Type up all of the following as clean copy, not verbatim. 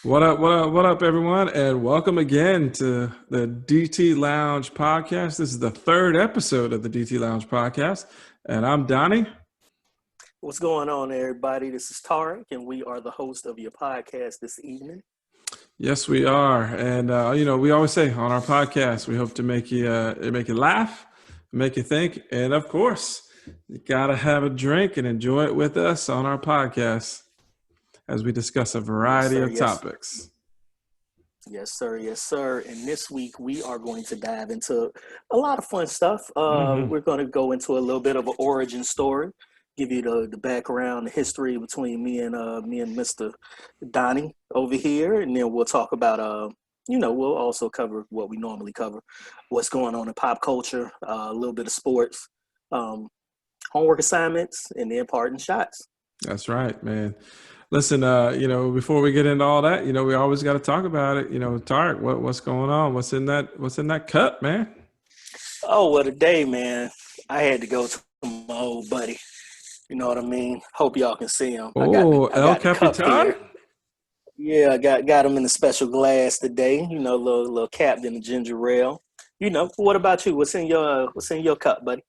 What up, what up, what up, everyone, and welcome again to the DT Lounge podcast. This is the third episode of the DT Lounge podcast, and I'm Donnie. What's going on, everybody? This is Tarik, and we are the host of your podcast this evening. Yes, we are, and we always say on our podcast, we hope to make you laugh, make you think, and of course, you gotta have a drink and enjoy it with us on our podcast as we discuss a variety of topics. Yes, sir. Yes, sir. And this week we are going to dive into a lot of fun stuff. We're going to go into a little bit of an origin story, give you the background, the history between me and Mr. Donnie over here, and then we'll talk about we'll also cover what we normally cover, what's going on in pop culture, a little bit of sports, homework assignments, and then parting shots. That's right, man. Listen, before we get into all that, we always got to talk about it. Tarik, what's going on? What's in that cup, man? Oh, what a day, man. I had to go to my old buddy. You know what I mean? Hope y'all can see him. Oh, El Capitan? Yeah, I got him in a special glass today. Little capped in the ginger ale. What about you? What's in your cup, buddy?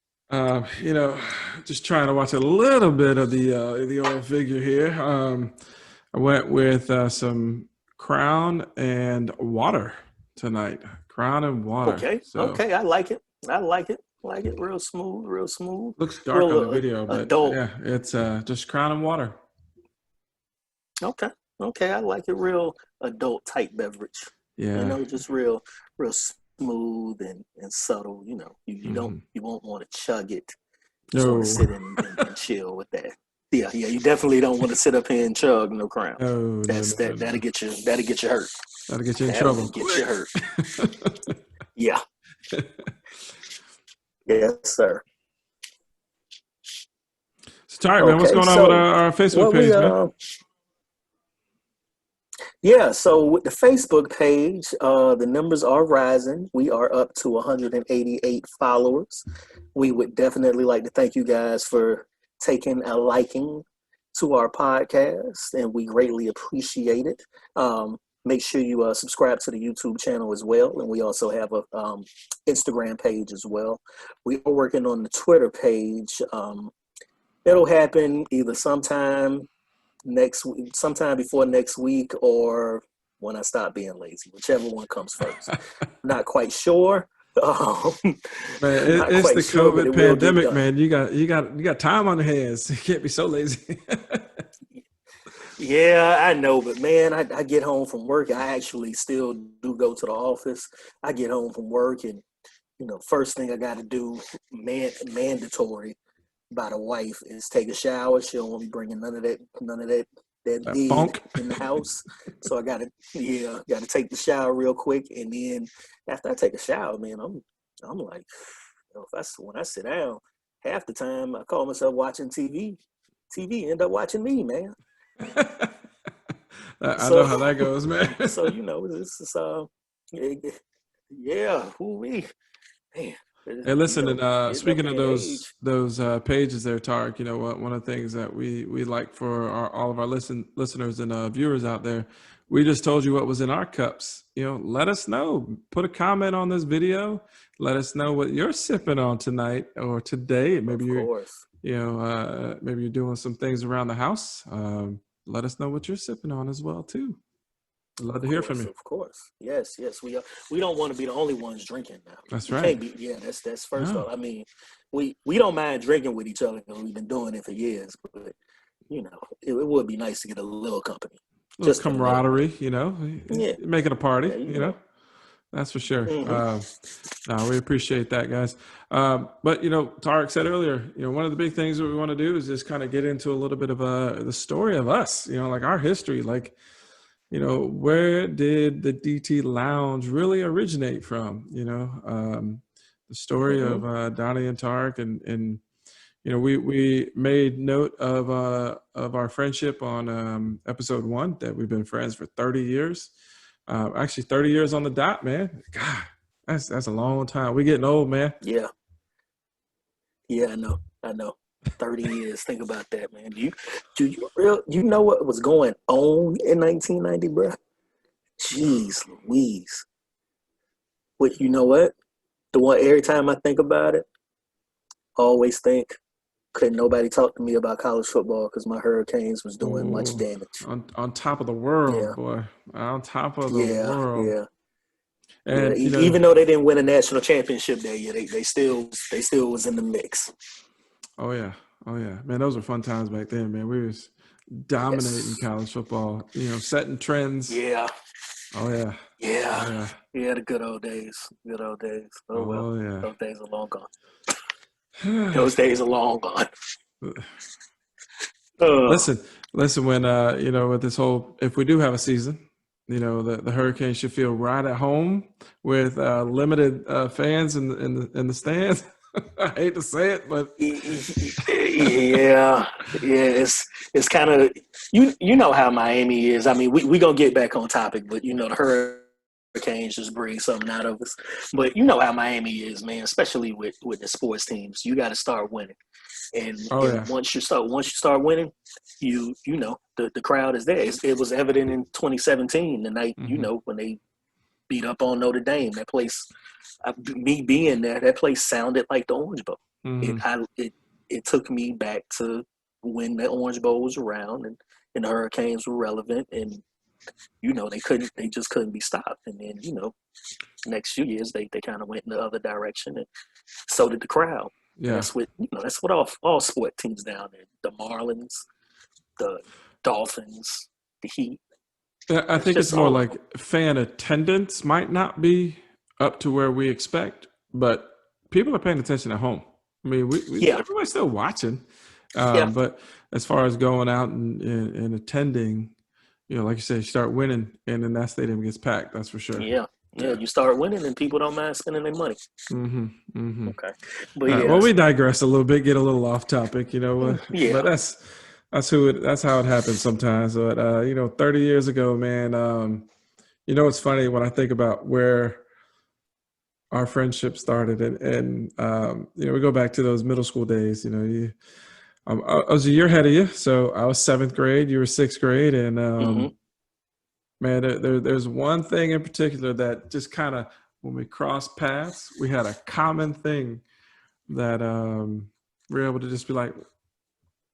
Just trying to watch a little bit of the old figure here. I went with some Crown and water tonight. Crown and water. Okay. I like it. Real smooth. Looks dark on the video, but adult. Yeah, it's just Crown and water. Okay. I like it. Real adult type beverage. Yeah. Just real smooth and subtle. You won't want to chug it. You just want to sit and chill with that. Yeah. You definitely don't want to sit up here and chug no Crown. No, that'll get you hurt. That'll get you in trouble. Get you hurt. Yeah. Yes, sir. So, Tarik, man, what's going on with our Facebook page, man? Yeah, so with the Facebook page, the numbers are rising. We are up to 188 followers. We would definitely like to thank you guys for taking a liking to our podcast, and we greatly appreciate it. Make sure you subscribe to the YouTube channel as well, and we also have a Instagram page as well. We are working on the Twitter page. It'll happen either sometime before next week, or when I stop being lazy, whichever one comes first. Not quite sure. Man, it's the COVID pandemic, man. You got time on your hands. You can't be so lazy. Yeah, I know, but man, I get home from work. I actually still do go to the office. I get home from work, and first thing I got to do, mandatory by the wife, is take a shower. She don't want me bringing none of that funk in the house. So I gotta take the shower real quick, and then after I take a shower, man, I'm like, when I sit down, half the time I call myself watching TV. TV end up watching me, man. I know how that goes, man. So this is who-wee, man. Hey, listen, and speaking of those pages there, Tarik, one of the things that we like for all of our listeners and viewers out there, we just told you what was in our cups. Let us know. Put a comment on this video. Let us know what you're sipping on tonight or today. Maybe maybe you're doing some things around the house. Let us know what you're sipping on as well too. I'd love to hear from you. Of course. Yes. We don't want to be the only ones drinking now. That's right. That's first off. I mean, we don't mind drinking with each other because we've been doing it for years, but it would be nice to get a little company. Just camaraderie, Yeah. Make it a party, Yeah, That's for sure. Mm-hmm. We appreciate that, guys. But Tarik said earlier, one of the big things that we want to do is just kind of get into a little bit of the story of us, like our history, like, where did the DT Lounge really originate from? The story of Donny and Tarik, and we made note of our friendship on episode 1 that we've been friends for 30 years. Actually 30 years on the dot, man. God, that's a long time. We're getting old, man. Yeah, I know. 30 years. Think about that, man. Do you know what was going on in 1990, bro? Jeez Louise. But you know what? The one every time I think about it, I always think couldn't nobody talk to me about college football because my Hurricanes was doing much Ooh, damage. on top of the world, Yeah, boy, on top of the yeah, world. yeah, yeah. And you know, Even though they didn't win a national championship that year, they still was in the mix. oh yeah, oh yeah, man, those were fun times back then, man. We was dominating Yes. college football, you know, setting trends. Yeah. Oh yeah, Yeah. oh yeah, Yeah, the good old days. Good old days. Oh well. oh yeah. Those days are long gone. Those days are long gone. Uh, listen, listen. When you know, with this whole, if we do have a season, you know, the Hurricanes should feel right at home with limited fans in the stands. I hate to say it, but yeah, yeah, it's kind of you know how Miami is. I mean, we gonna get back on topic, but you know the Hurricanes just bring something out of us. But you know how Miami is, man. Especially with the sports teams, you got to start winning, oh and yeah, once you start winning, you know the crowd is there. It was evident in 2017, the night hmm when they beat up on Notre Dame. That place, me being there, that place sounded like the Orange Bowl. It hmm I it took me back to when the Orange Bowl was around and the Hurricanes were relevant, and they just couldn't be stopped. And then next few years they kind of went in the other direction, and so did the crowd. And yeah. that's what all sport teams down there, the Marlins, the Dolphins, the Heat. I It's think it's just more all of them. like fan attendance might not be up to where we expect, but people are paying attention at home. I mean, Yeah, everybody's still watching, yeah, but as far as going out and attending, you know, like you said, you start winning, and then that stadium gets packed. That's for sure. yeah, yeah. Yeah. You start winning, and people don't mind spending their money. Mm-hmm. Mm-hmm. Okay, but All right. Well, yes, we digress a little bit, get a little off topic, you know, but yeah, that's how it happens sometimes. But you know, 30 years ago, man. You know, it's funny when I think about where our friendship started, and you know, we go back to those middle school days. You know, I was a year ahead of you, so I was seventh grade, you were sixth grade, and hmm man, there's one thing in particular that just kind of when we crossed paths, we had a common thing that we were able to just be like,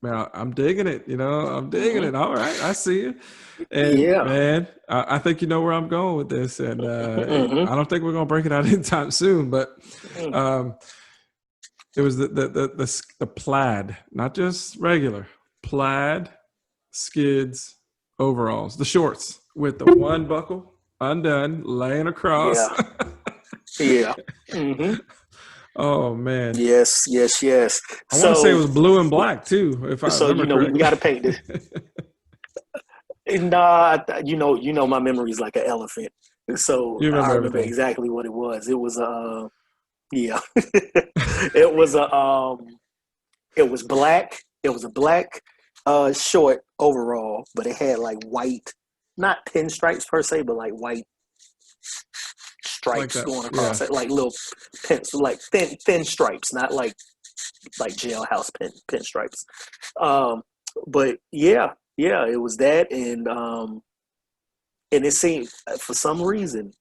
man, I'm digging it. You know, I'm digging hmm it. All right, I see you. And yeah, man, I think you know where I'm going with this, and hmm I don't think we're gonna break it out anytime soon. But um, it was the plaid, not just regular plaid skids overalls, the shorts with the one buckle undone, laying across. yeah, yeah. hmm Oh man, Yes, yes, yes. I want to say it So, was blue and black too, if I so remember we correctly. got to paint this. Nah, my memory is like an elephant. So You I remember remember everything. exactly what it was. It was yeah, it was it was black. It was a black short overall, but it had like white, not pinstripes per se, but like white Like stripes that. going Yeah. across it, like little pins, like thin stripes, not like jailhouse pinstripes. Um, but yeah, it was that, and it seemed for some reason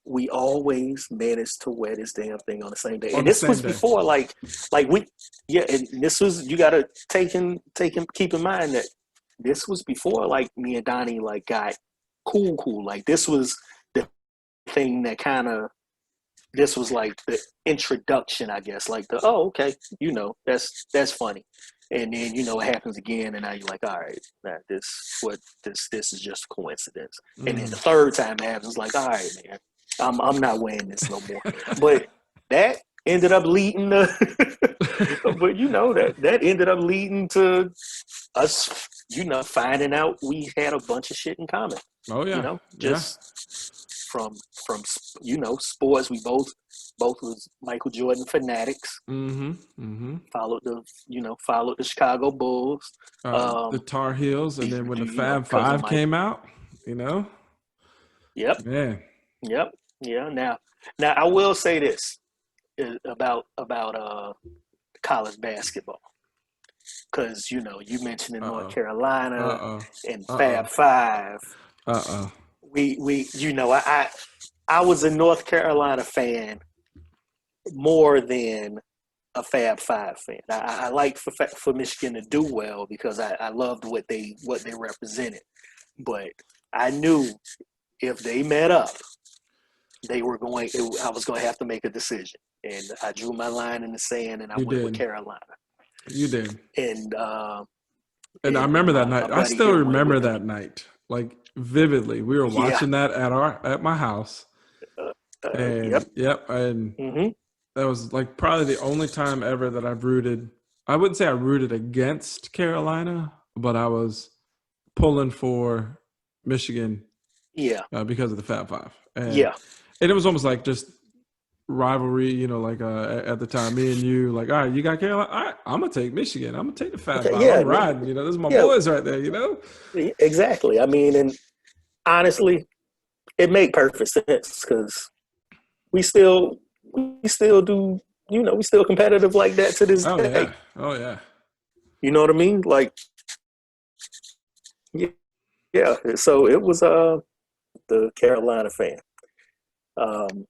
we always managed to wear this damn thing on the same day. On And the this was same day. before like we yeah, and this was you gotta keep in mind that this was before like me and Donnie like got cool. Like this was the thing that kinda this was like the introduction, I guess. Like okay, that's funny. And then it happens again, and now you're like, all right, this is just a coincidence. And then the Mm. third time it happens, like, all right, man, I'm not wearing this no more. But that ended up leading to, but that ended up leading to us, finding out we had a bunch of shit in common. Oh yeah. Yeah. Just from from sports. We both was Michael Jordan fanatics. Mm-hmm. Mm-hmm. Followed the Chicago Bulls. The Um, Tar Heels, and then when the Fab because of Five Mike. came out, you know, Yep, man. yep, yeah. Now I will say this about college basketball because you mentioned in Uh North oh. Carolina Uh oh. and Uh Fab oh. Five. Uh oh. I was a North Carolina fan more than a Fab Five fan. I liked for Michigan to do well because I loved what they represented. But I knew if they met up, I was going to have to make a decision, and I drew my line in the sand, and I You went with did. Carolina. You did. And And I and remember that my night. I buddy still here went remember with that night, like vividly. We were yeah, watching that at my house, yep, and yep, and hmm that was like probably the only time ever that I've rooted. I wouldn't say I rooted against Carolina, but I was pulling for Michigan yeah, because of the Fab Five, yeah, and it was almost like just rivalry. Like at the time, me and you, like, all right, you got Carolina. All right, I'm gonna take Michigan. I'm gonna take the Fab okay, Five. yeah, I'm riding. This is my yeah, boys right there. exactly. I mean, and honestly, it made perfect sense because we still we still do we still competitive like that to this Oh day. yeah. Oh yeah. You know what I mean? Like yeah, yeah. So it was the Carolina fan. Um,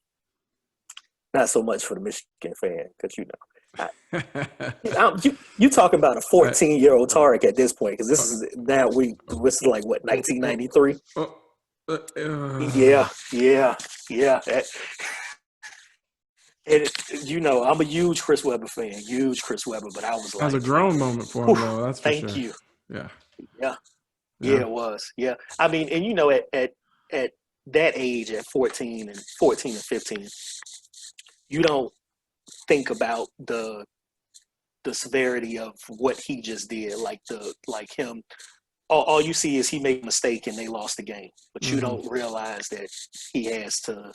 not so much for the Michigan fan because you talking about a I, 14-year-old Tarik at this point because uh, this is like what uh, uh, 1993. uh, Yeah, yeah, yeah. And I'm a huge Chris Webber fan, huge Chris Webber. But I was that was a like, grown moment for whew, him, though. That's for thank sure. you. Yeah. Yeah, yeah, Yeah. it was. Yeah, I mean, and at that age, at 14 and 15, you don't think about the severity of what he just did, like him. All you see is he made a mistake and they lost the game, but you Hmm. don't realize that he has to,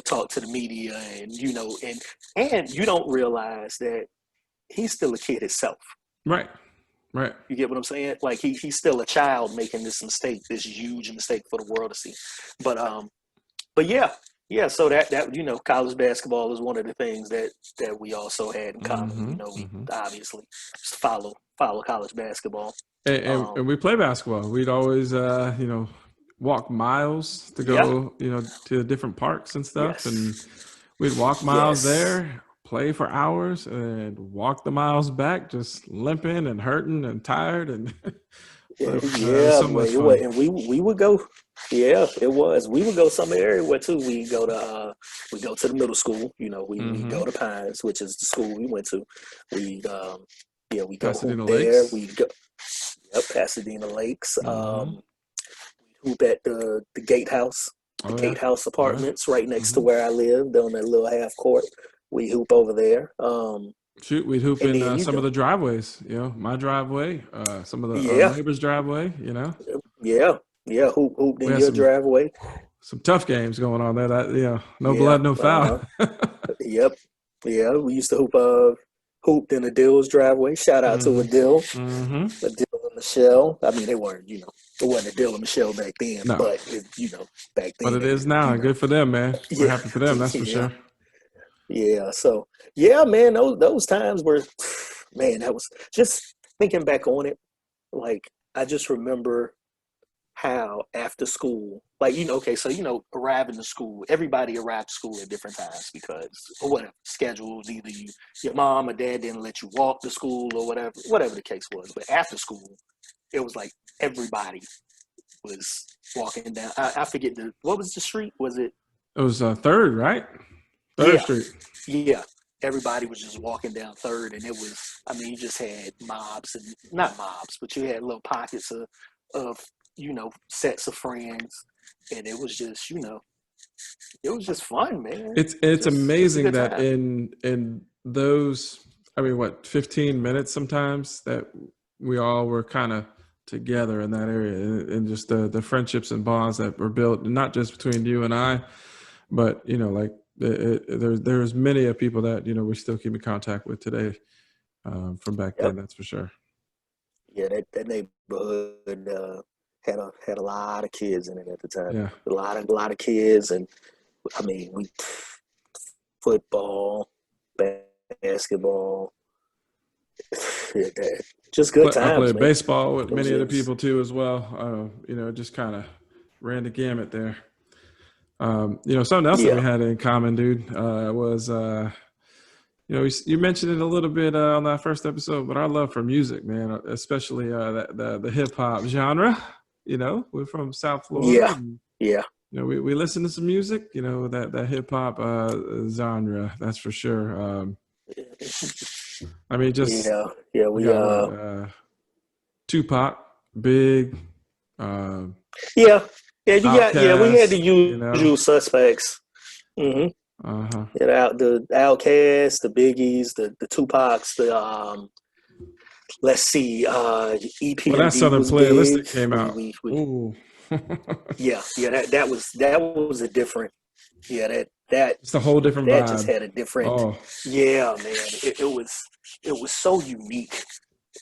talk to the media and you don't realize that he's still a kid himself. Right. Right. You get what I'm saying? Like he's still a child making this mistake, this huge mistake for the world to see. But but yeah, yeah. So that college basketball is one of the things that we also had in common. Hmm. We Hmm. obviously just follow college basketball. And we play basketball. We'd always, walk miles to Yeah. go, to different parks and stuff. Yes. And we'd walk miles Yes. there, play for hours, and walk the miles back, just limping and hurting and tired. And but it was Yeah, so man. much fun. And we would go. Yeah, it was. We would go somewhere everywhere too. We go to the middle school. We Hmm. go to Pines, which is the school we went to. We we go hoop Pasadena there. Lakes. We go Pasadena Lakes. Hmm. Hoop at the Gatehouse, the Oh yeah. Gatehouse Oh yeah. Apartments, right next to Hmm. where I lived on that little half court. We hoop over there. Shoot, we'd hoop And in then some of the driveways. My driveway, some of the yeah, neighbors' driveway. yeah, yeah. Hooped We in had your some driveway. tough games going on there. That no Yeah. blood, no Uh foul. huh. Yep. Yeah. We used to hooped in Adil's driveway. Shout out to Hmm. Adil, Hmm. Adil and Michelle. I mean, they weren't, it wasn't Adil and Michelle back then, No, but back but then it is now, and good for them, man. We're yeah, happy for them. That's for yeah, sure. yeah. So yeah, man, those times were, man, that was just thinking back on it. Like I just remember how after school, like okay, so arriving to school, everybody arrived to school at different times because or whatever schedules. Either your mom or dad didn't let you walk to school or whatever the case was. But after school, it was like everybody was walking down. I forget what was the street? Was it? It was Third, right? Third Yeah, Street. yeah. Everybody was just walking down Third, and it was. I mean, you just had mobs and not mobs, but you had little pockets of sets of friends, and it was just it was just fun, man. It's Just a amazing good that time. in those, I mean, what, 15 minutes sometimes that we all were kind of together in that area, and just the friendships and bonds that were built, not just between you and I, but like there's many of people that we still keep in contact with today, from back then. Yep. That's for sure. Yeah, that neighborhood had a lot of kids in it at the time. Yeah. A lot of kids, and I mean, we football, basketball, yeah, just good I times, played man. baseball with It was many other just people too as well. Just kind of ran the gamut there. Something else that we Yeah, had in common, dude, was you mentioned it a little bit on that first episode, but our love for music, man, especially the hip hop genre. We're from South Florida, yeah, and yeah, we listen to some music. That hip hop genre, that's for sure. I mean, just yeah, yeah. we We got what Tupac, Big, uh, yeah, yeah. You got yeah. We had the Outkast. usual suspects. Mm-hmm. Uh huh. Yeah, the Outcasts, the Biggies, the Tupacs, the let's see, Well, that EPMD Southern was playlist big. that came out. We Ooh. yeah, yeah, that was a different, yeah, that It's a whole different that just vibe. had a different, Oh. yeah, man. It was so unique,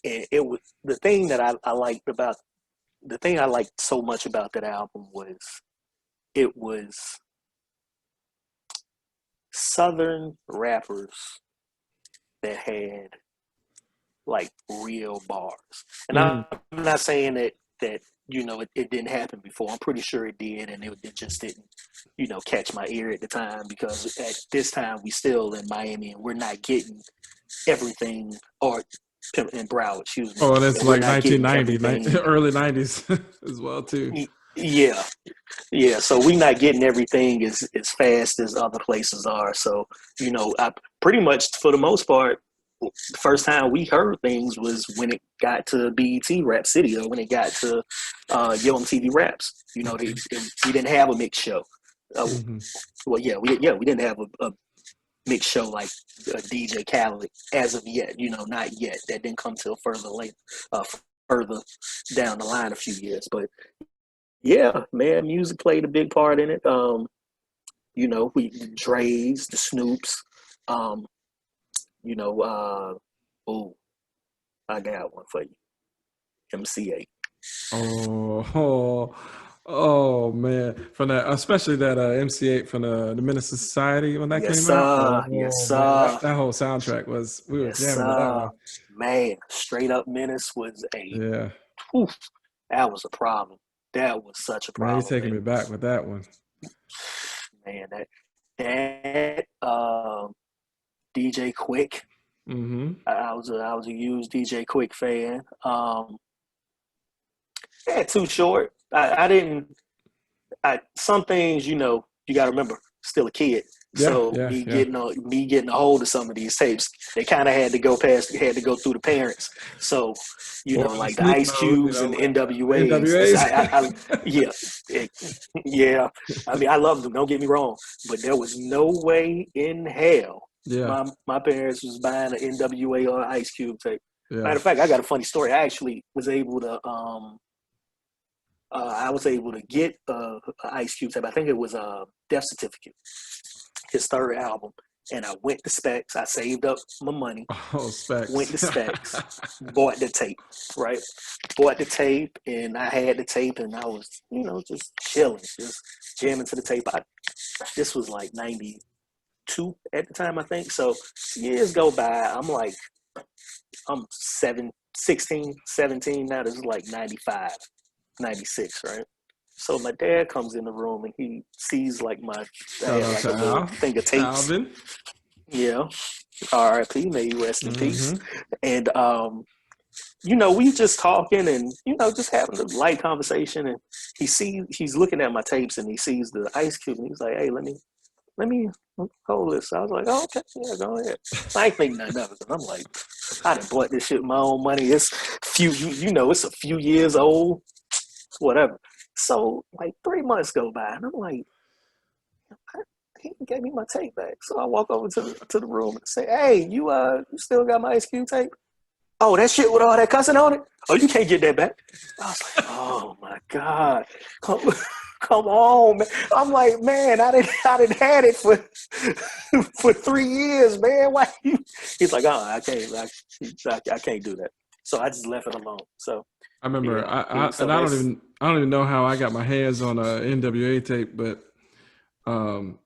and it was the thing that I liked about the thing I liked so much about that album was it was Southern rappers that had like real bars. And I'm Mhm. not saying that it didn't happen before. I'm pretty sure it did, and it just didn't catch my ear at the time because at this time we still in Miami and we're not getting everything or in Broward, excuse me, Oh, and it's and we're like not getting 1990, everything. early 90s as well too. Yeah, yeah. So we're not getting everything as fast as other places are. So I pretty much for the most part the first time we heard things was when it got to BET Rap City or when it got to Yo MTV Raps. We didn't have a mix show. Uh, Hmm. well, we didn't have a mix show like DJ Khaled as of yet. Not yet. That didn't come till further down the line a few years. But yeah, man, music played a big part in it. We the Dre's, the Snoops. Um, oh, I got one for you. MC8. Oh, oh, oh, man! From that, especially that MC8 from the Menace to Society when that Yes, came out. sir. Yes, Oh man, sir. that whole soundtrack was we were Yes, jamming to that sir. one. Man, Straight Up Menace was a Yeah, oof, that was a problem. That was such a man, you problem, taking man. me back with that one. Man, that DJ Quick. Mm-hmm. I was a huge DJ Quick fan. Too short. I didn't. Some things, you got to remember, still a kid. Yeah, So yeah, me yeah. getting a hold of some of these tapes, they kind of had to go through the parents. So, Or the like the sneak Ice mode, Cubes and the like the NWAs. NWA's. Yeah, it, yeah. I mean, I love them. Don't get me wrong, but there was no way in hell Yeah, my parents was buying an NWA or Ice Cube tape. yeah. Matter of fact, I got a funny story. I actually was able to get Ice Cube tape. I think it was a Death Certificate, his third album. And I went to Specs. I saved up my money, Oh, went specs. to Specs, bought the tape, right? Bought the tape, and I had the tape, and I was, just chilling, just jamming to the tape. This was like 92 at the time, I think. So years go by. I'm 16, 17 now. This is like 95. 96, right? So my dad comes in the room and he sees like I Shout had out like to a little Al, thing of tapes. Alvin. Yeah. R.I.P. May you rest in peace. Mm-hmm. And we just talking and just having a light conversation. And he's looking at my tapes and he sees the Ice Cube and he's like, "Hey, let me hold this." I was like, "Oh, okay, yeah, go ahead." I ain't think nothing of it. I'm like, I done bought this shit with my own money. It's it's a few years old, whatever. So like 3 months go by, and I'm like, he gave me my tape back. So I walk over to the room and say, "Hey, you still got my Ice Cube tape? Oh, that shit with all that cussing on it? Oh, you can't get that back." I was like, "Oh my god, come, come on, man!" I'm like, "Man, I didn't had it for for 3 years, man. Why?" He's like, "Oh, I can't do that." So I just left it alone. So I remember, yeah, yeah. So and that's I don't even know how I got my hands on a NWA tape, um,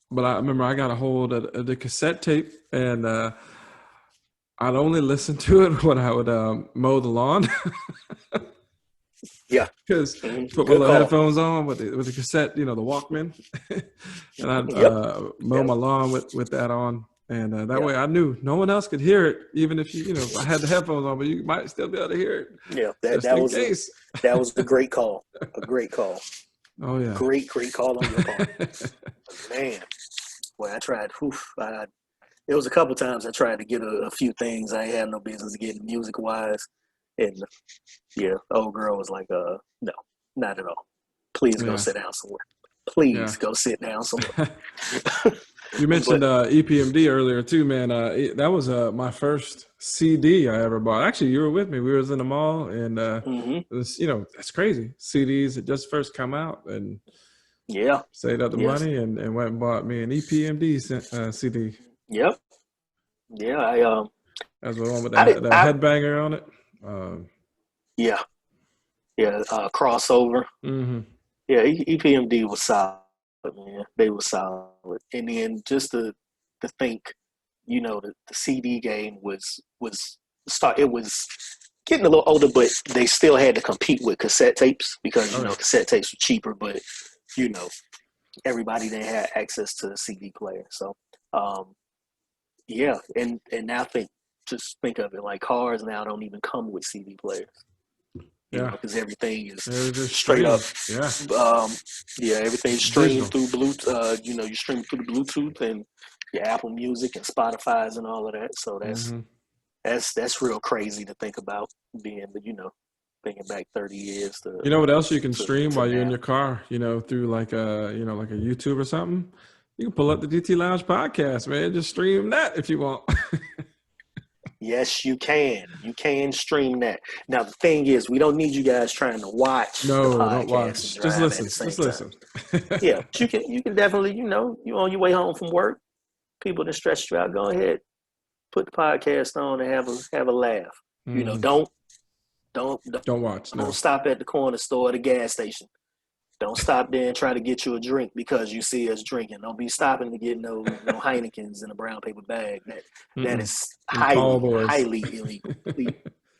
but I remember I got a hold of the cassette tape, and I'd only listen to it when I would mow the lawn. Yeah. Because put my Good little call. headphones on with the cassette, the Walkman, and I Yep. mow Yep. my lawn with that on, and that Yeah. way I knew no one else could hear it, even if if I had the headphones on, but you might still be able to hear it, Yeah. That just that in was a case. that was a great call. A great call. Oh yeah. Great call on your part. Man. Boy, I tried. There was a couple times I tried to get a few things I had no business getting music wise, and yeah, the old girl was like, no, not at all. Please go Yeah. sit down somewhere. Please Yeah. go sit down somewhere." You mentioned But EPMD earlier too, man. That was my first CD I ever bought. Actually, you were with me. We was in the mall, and hmm it was, that's crazy. CDs had just first come out, and yeah, saved up the yes, money and went and bought me an EPMD CD. yep, yeah. That's the one with I did. that headbanger on it. Um, Yeah, yeah. Crossover. hmm Yeah, EPMD was solid, man. They were solid, and then just to think, the CD game was start. It was getting a little older, but they still had to compete with cassette tapes because Oh yeah, cassette tapes were cheaper, but you know everybody didn't have access to a CD player. So um, yeah, and now just think of it like cars now don't even come with CD players, yeah. because everything is They're just straight up. stream. Yeah, Um, yeah, everything's streamed digital. through Bluetooth. You stream through the Bluetooth and your Apple Music and Spotify's and all of that. So hmm that's real crazy to think about being, but thinking back 30 years You know what else you can stream to while you're in now. your car? Through like like a YouTube or something. You can pull up the DT Lounge podcast, man. Just stream that if you want. Yes, you can. You can stream that. Now the thing is, we don't need you guys trying to watch the No, don't podcast and watch. Just drive at the listen. same Just time. listen. Yeah, but you can definitely, you on your way home from work, people that stress you out, go ahead, put the podcast on and have a laugh. hmm Don't don't Don't watch. don't No. stop at the corner store or the gas station. Don't stop there and try to get you a drink because you see us drinking. Don't be stopping to get no Heinekens in a brown paper bag. That Mm-mm. is Them tall highly boys. highly illegal.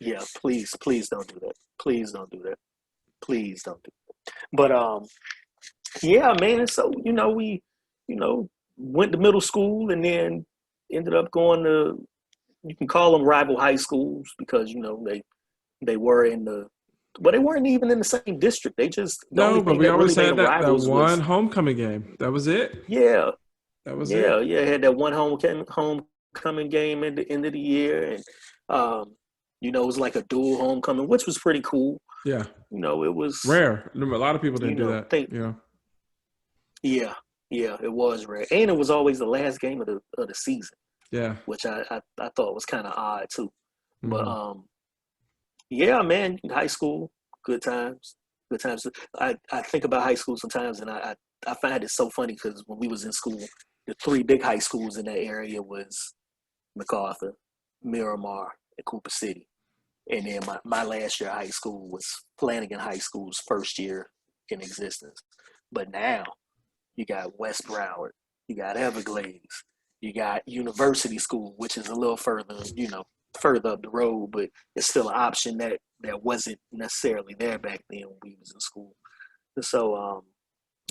Yeah, please don't do that. Please don't do that. Please don't do that. But yeah, man. So we you know went to middle school and then ended up going to, you can call them rival high schools because they were in the, but they weren't even in the same district. They just, the only No, but thing we that really always made had them that rivals one was, homecoming game. That was it. yeah, That was yeah, it. yeah. Had that one homecoming game at the end of the year, and it was like a dual homecoming, which was pretty cool. Yeah. It was, Rare. A lot of people didn't do that. think, yeah, yeah, it was rare, and it was always the last game of the season, Yeah. which I thought was kind of odd too. But hmm yeah, man, high school, good times, good times. I think about high school sometimes, and I find it so funny because when we was in school, the three big high schools in that area was MacArthur, Miramar, and Cooper City. And then my last year of high school was Flanagan High School's first year in existence. But now you got West Broward, you got Everglades, you got University School, which is a little further up the road, but it's still an option that wasn't necessarily there back then when we was in school. So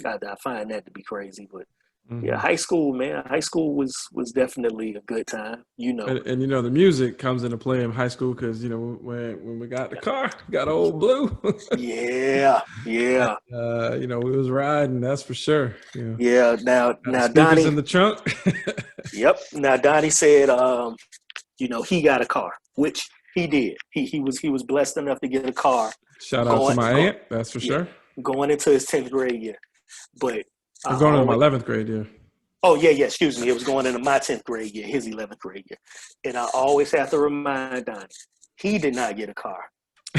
I find that to be crazy, but yeah, hmm high school, man, high school was definitely a good time. And the music comes into play in high school because when we got the car, got old blue. Yeah, And, yeah, we was riding. That's for sure. yeah. Now, Got the now, speakers Donnie. in the trunk. Yep. Now, Donnie said, he got a car, which he did. He was blessed enough to get a car. Shout out to Going, my go, aunt. That's for yeah, sure. going into his 10th grade year. But I I'm going into my always, 11th grade year. oh yeah, excuse me, it was going into my 10th grade year, his 11th grade year, and I always have to remind Donnie, he did not get a car.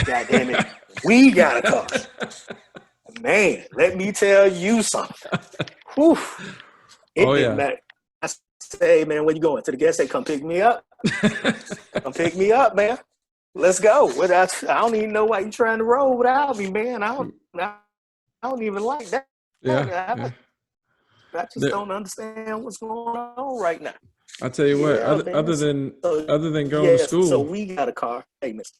God damn it, we got a car. Man, let me tell you something. Whew. It Oh didn't yeah. matter. I say, hey, man, where you going? To the gas station, come pick me up. Come pick me up, man. Let's go. I don't even know why you trying to roll without me, man. I don't even like that. Yeah. Yeah. I just don't understand what's going on right now. I tell you what. Yeah, Other man. other than So, other than going to yeah, so school, we got a car. Hey, mister.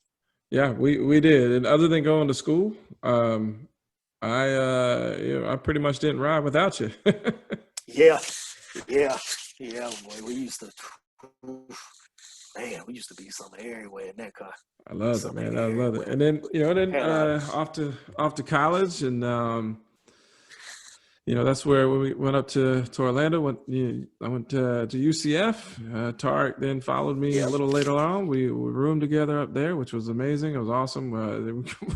Yeah, we did. And other than going to school, I pretty much didn't ride without you. Yeah, yeah, yeah, boy. Man, we used to be something everywhere in that car. I loved it, Something man. I loved it. everywhere. And then, Had our off to college, and that's where we went up to Orlando. I went to UCF. Tarik then followed me a Yep. little later on. We roomed together up there, which was amazing. It was awesome.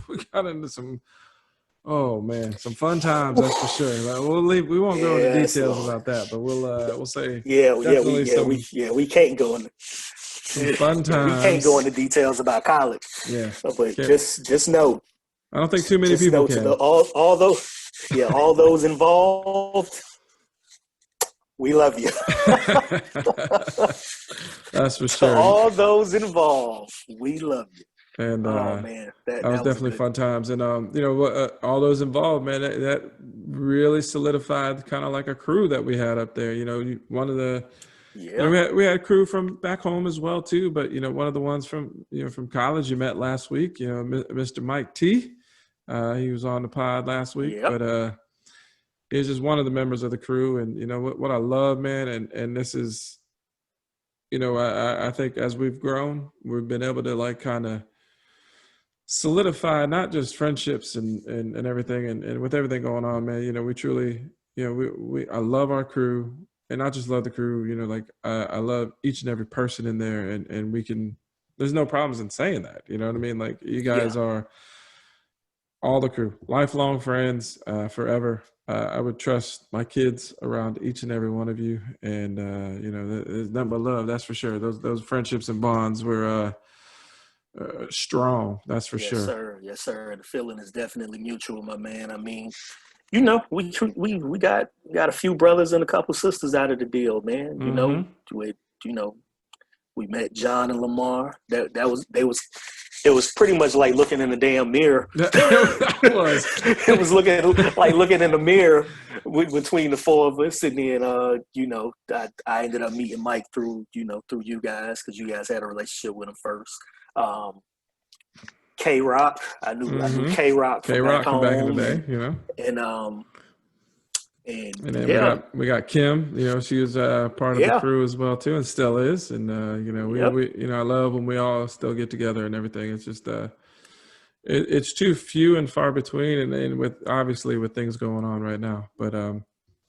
We got into some, oh man, some fun times, that's for sure. Like, we'll leave. We won't go into Yes, details Lord. about that, but we'll say Yeah, yeah, definitely we can't go into some fun yeah, we can't go times. into details about college. Yeah, But can't. just know, I don't think too many just people know to the can. all those, yeah, all those involved, we love you. That's for To sure. all those involved, we love you. And Oh man, that was that was a definitely good. fun times. And all those involved, man, that really solidified kind of like a crew that we had up there. One of the, Yeah, we had a crew from back home as well too. But one of the ones from college you met last week, Mr. Mike T. He was on the pod last week, yep, but he's just one of the members of the crew. And what I love, man, and this is, I think as we've grown, we've been able to like kind of solidify not just friendships and everything, and with everything going on, man, we truly, I love our crew, and not just love the crew, like I love each and every person in there, and we can, there's no problems in saying that, you know what I mean? Like, you yeah. guys are all the crew, lifelong friends, forever. I would trust my kids around each and every one of you, and there's nothing but love, that's for sure. Those friendships and bonds were strong, that's for Yes, sure. sir. Yes, sir. The feeling is definitely mutual, my man. I mean, we got a few brothers and a couple sisters out of the deal, man. Mm-hmm. You know, we met John and Lamar. It was pretty much like looking in the damn mirror. That was. It was looking in the mirror between the four of us, and then I ended up meeting Mike through you guys because you guys had a relationship with him first. Um, K Rock, I knew Mm-hmm. K Rock K from back Rock from back in the home, day, and and and then we yeah, got we got Kim. She was part of the yeah, crew as well too, and still is. And yep, we I love when we all still get together and everything. It's just it's too few and far between, and with obviously with things going on right now. But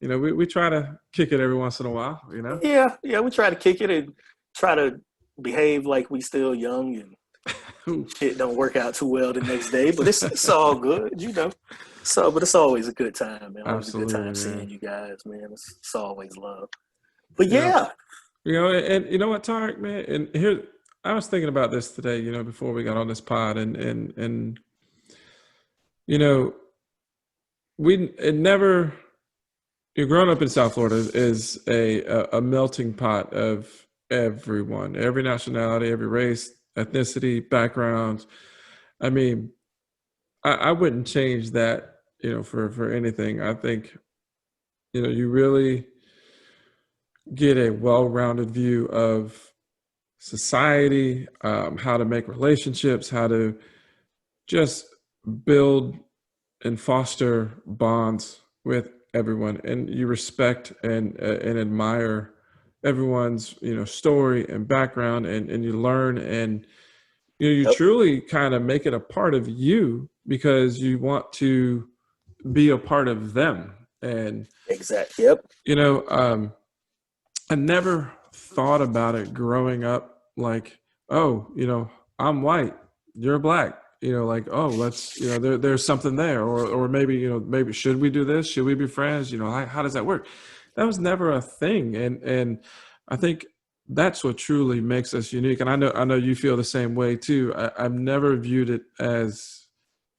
we try to kick it every once in a while. yeah, yeah. We try to kick it and try to behave like we still young and shit don't work out too well the next day, but it's all good. But it's always a good time, man. Always a good Absolutely, time seeing man. you guys, man. It's always love. But You know, yeah, and you know what, Tarek, man, and here I was thinking about this today. Before we got on this pod, and you know, we it never. You're growing up in South Florida is a melting pot of everyone, every nationality, every race, ethnicity, background. I mean, I wouldn't change that, for anything. I think, you really get a well-rounded view of society, how to make relationships, how to just build and foster bonds with everyone, and you respect and admire everyone's story and background, and you learn, and you yep, truly kind of make it a part of you because you want to be a part of them. And exactly, yep, you know um I never thought about it growing up, like, oh, I'm white, you're black, like, oh, let's, there's something there, or maybe, maybe should we do this? Should we be friends? How does that work? That was never a thing. And I think that's what truly makes us unique. And I know you feel the same way too. I've never viewed it as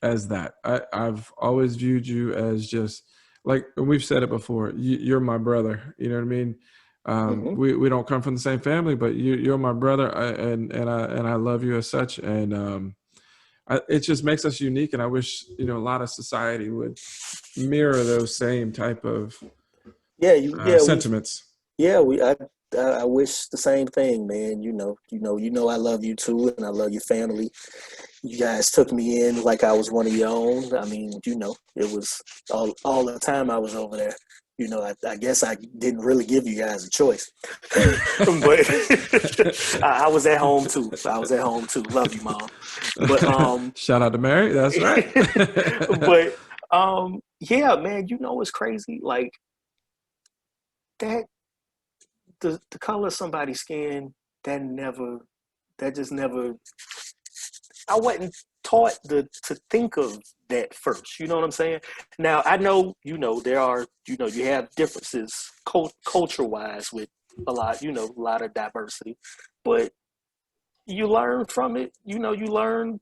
that. I've always viewed you as just like, we've said it before, you're my brother. You know what I mean? hmm We don't come from the same family, but you're my brother, and I love you as such. And it just makes us unique. And I wish a lot of society would mirror those same type of yeah, sentiments. yeah, I wish the same thing, man. I love you too, and I love your family. You guys took me in like I was one of your own. I mean, it was all the time I was over there. I guess I didn't really give you guys a choice, but I was at home too. I was at home too. Love you, mom. But Shout out to Mary. That's right. but yeah, man. It's crazy. Like that, the color of somebody's skin. That just never. I wasn't taught to think of that first. You know what I'm saying? Now I know, there are, you have differences culture wise with a lot of diversity, but you learn from it. You learn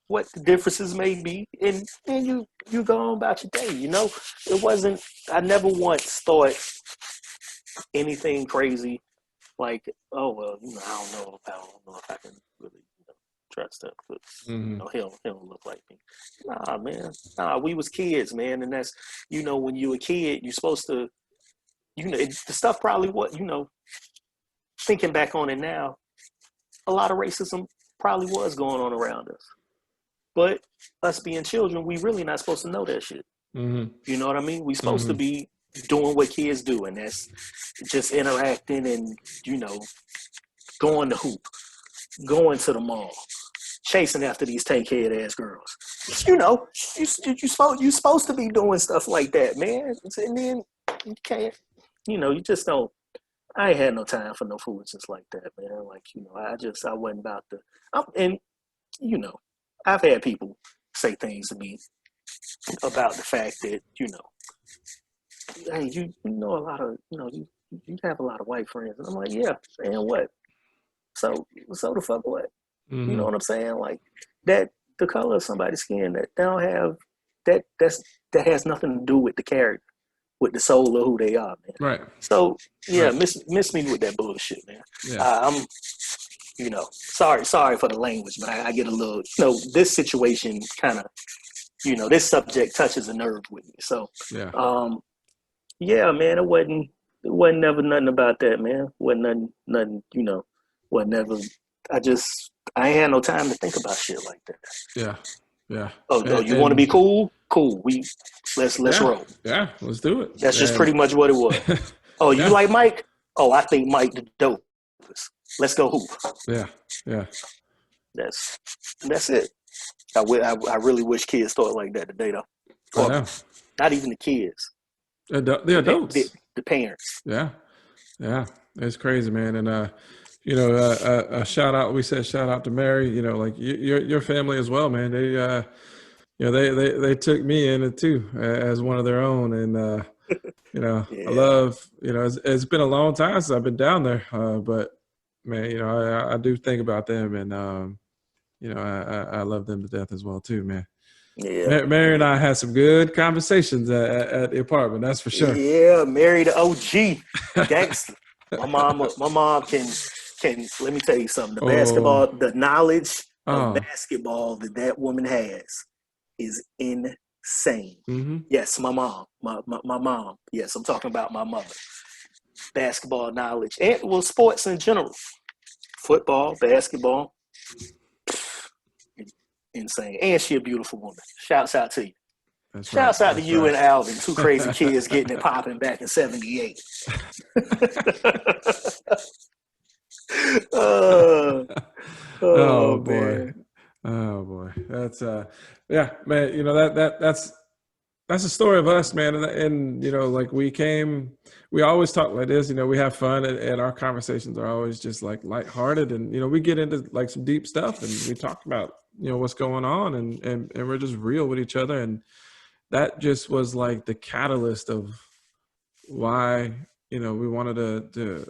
what the differences may be, and then you go on about your day. It wasn't. I never once thought anything crazy like, oh well, I don't know if I can really trust him because he don't look like me. Nah, man. Nah, we was kids, man, and that's when you a kid, you're supposed to the stuff probably thinking back on it now, a lot of racism probably was going on around us, but us being children, we really not supposed to know that shit. Mm-hmm. You know what I mean? We supposed to be doing what kids do, and that's just interacting and going to hoop, going to the mall, chasing after these tank-head ass girls. You supposed to be doing stuff like that, man. And then you can't. You just don't. I ain't had no time for no foolishness like that, man. Like I wasn't about to. And I've had people say things to me about the fact that hey, you know a lot of you have a lot of white friends, and I'm like, yeah, and what? So the fuck what? Mm-hmm. You know what I'm saying? Like that, the color of somebody's skin, that they don't have that has nothing to do with the character, with the soul of who they are, man. Right. So yeah, right. miss me with that bullshit, man. Yeah. I'm sorry for the language, but I get a little this situation kind of this subject touches a nerve with me. So Yeah. Yeah, man, it wasn't never nothing about that, man. Wasn't nothing, wasn't never. I ain't had no time to think about shit like that. Yeah. Yeah. Oh, you want to be cool? Cool. Let's roll. Yeah, let's do it. That's just pretty much what it was. Oh, you like Mike? Oh, I think Mike the dopest. Let's go hoop. Yeah. That's it. I really wish kids thought like that today, though. I know. Not even the kids. The adults. The parents. Yeah. It's crazy, man. And a shout out. We said shout out to Mary. Like your family as well, man. They they took me in it too as one of their own, and yeah. I love it's been a long time since I've been down there, but man, I do think about them, and I love them to death as well too, man. Yeah, Mary and I had some good conversations at the apartment. That's for sure. Yeah, Mary the OG gangster. My mom can. Let me tell you something. The basketball, the knowledge of basketball that woman has is insane. Mm-hmm. Yes, my mom. My mom. Yes, I'm talking about my mother. Basketball knowledge and sports in general. Football, basketball. Insane. And she a beautiful woman. Shouts out to you. Shouts out to you and Alvin, two crazy kids getting it popping back in '78. Oh boy. Man. Oh boy. That's yeah, man, that's the story of us, man. And like we always talk like this, we have fun, and our conversations are always just like lighthearted, and we get into like some deep stuff, and we talk about what's going on, and we're just real with each other, and that just was like the catalyst of why we wanted to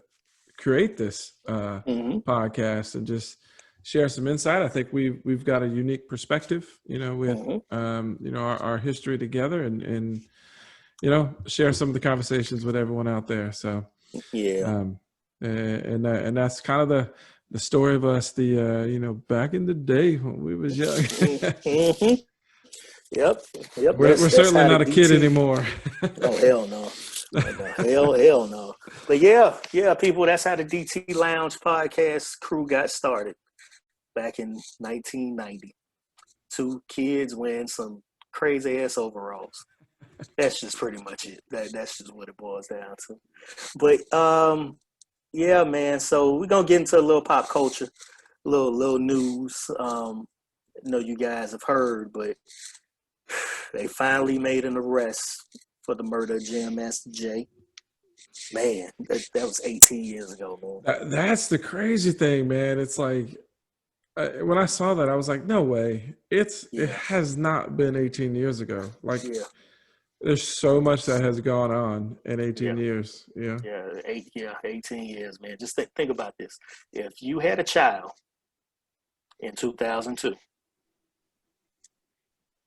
create this podcast and just share some insight. I think we've got a unique perspective, with our history together, and share some of the conversations with everyone out there. So yeah, and that's kind of the story of us. The back in the day when we was young. Yep. We're certainly not a kid anymore. Oh hell no. No, hell no. But yeah, people, that's how the DT Lounge podcast crew got started back in 1990. Two kids wearing some crazy ass overalls. That's just pretty much it. That's just what it boils down to. But yeah, man. So we're gonna get into a little pop culture, little news. I know you guys have heard, but they finally made an arrest for the murder of Jam Master Jay. Man, that was 18 years ago, man. That's the crazy thing, man. It's like when I saw that, I was like, no way. It Yeah, has not been 18 years ago. Like yeah, there's so much that has gone on in 18 yeah, years. Yeah. yeah, 18 years, man. Just think about this. If you had a child in 2002,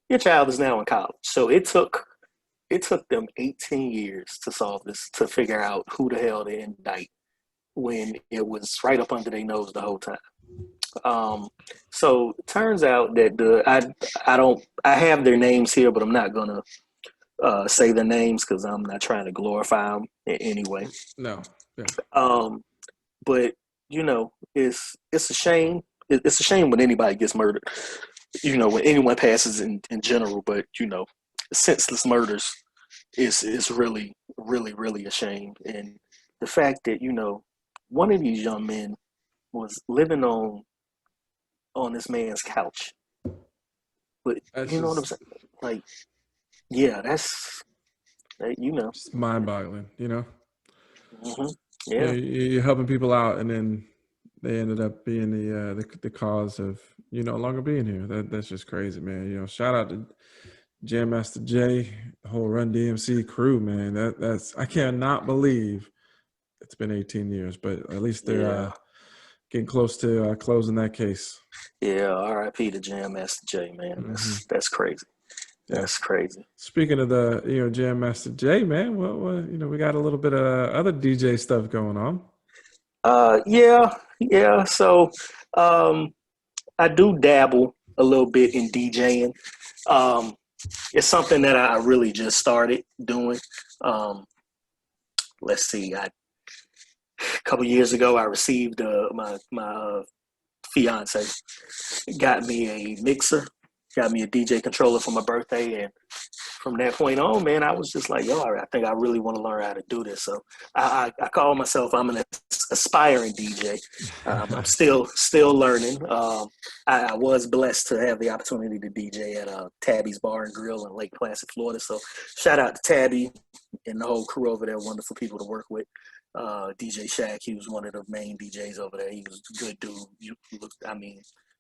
your child is now in college. So it took them 18 years to solve this, to figure out who the hell to indict when it was right up under their nose the whole time. Um, so it turns out that I have their names here, but I'm not gonna say the names because I'm not trying to glorify them in any way. No. Yeah. Um, but it's a shame. It's a shame when anybody gets murdered. When anyone passes in general, but senseless murders is really, really, really a shame. And the fact that one of these young men was living on this man's couch, but That's you know what I'm just saying? Like, yeah, that's that, you know, it's mind-boggling. hmm Yeah, yeah, you're helping people out, and then they ended up being the cause of you no longer being here. That's just crazy, man. Shout out to Jam Master Jay, the whole Run DMC crew, man. That's I cannot believe it's been 18 years, but at least they're yeah, getting close to closing that case. yeah. R.I.P. to Jam Master Jay, man. Hmm. That's crazy. Yeah. That's crazy. Speaking of the Jam Master Jay, man, we got a little bit of other DJ stuff going on. Yeah, yeah. So, um, I do dabble a little bit in DJing. Um, it's something that I really just started doing. Um, let's see, a couple years ago, I received my fiance got me a mixer, got me a DJ controller for my birthday, and from that point on, man, I was just like, yo, I think I really want to learn how to do this. So I call myself, I'm an aspiring DJ. I'm still learning. I was blessed to have the opportunity to DJ at Tabby's Bar and Grill in Lake Placid, Florida. So shout out to Tabby and the whole crew over there. Wonderful people to work with. DJ Shaq, he was one of the main DJs over there. He was a good dude.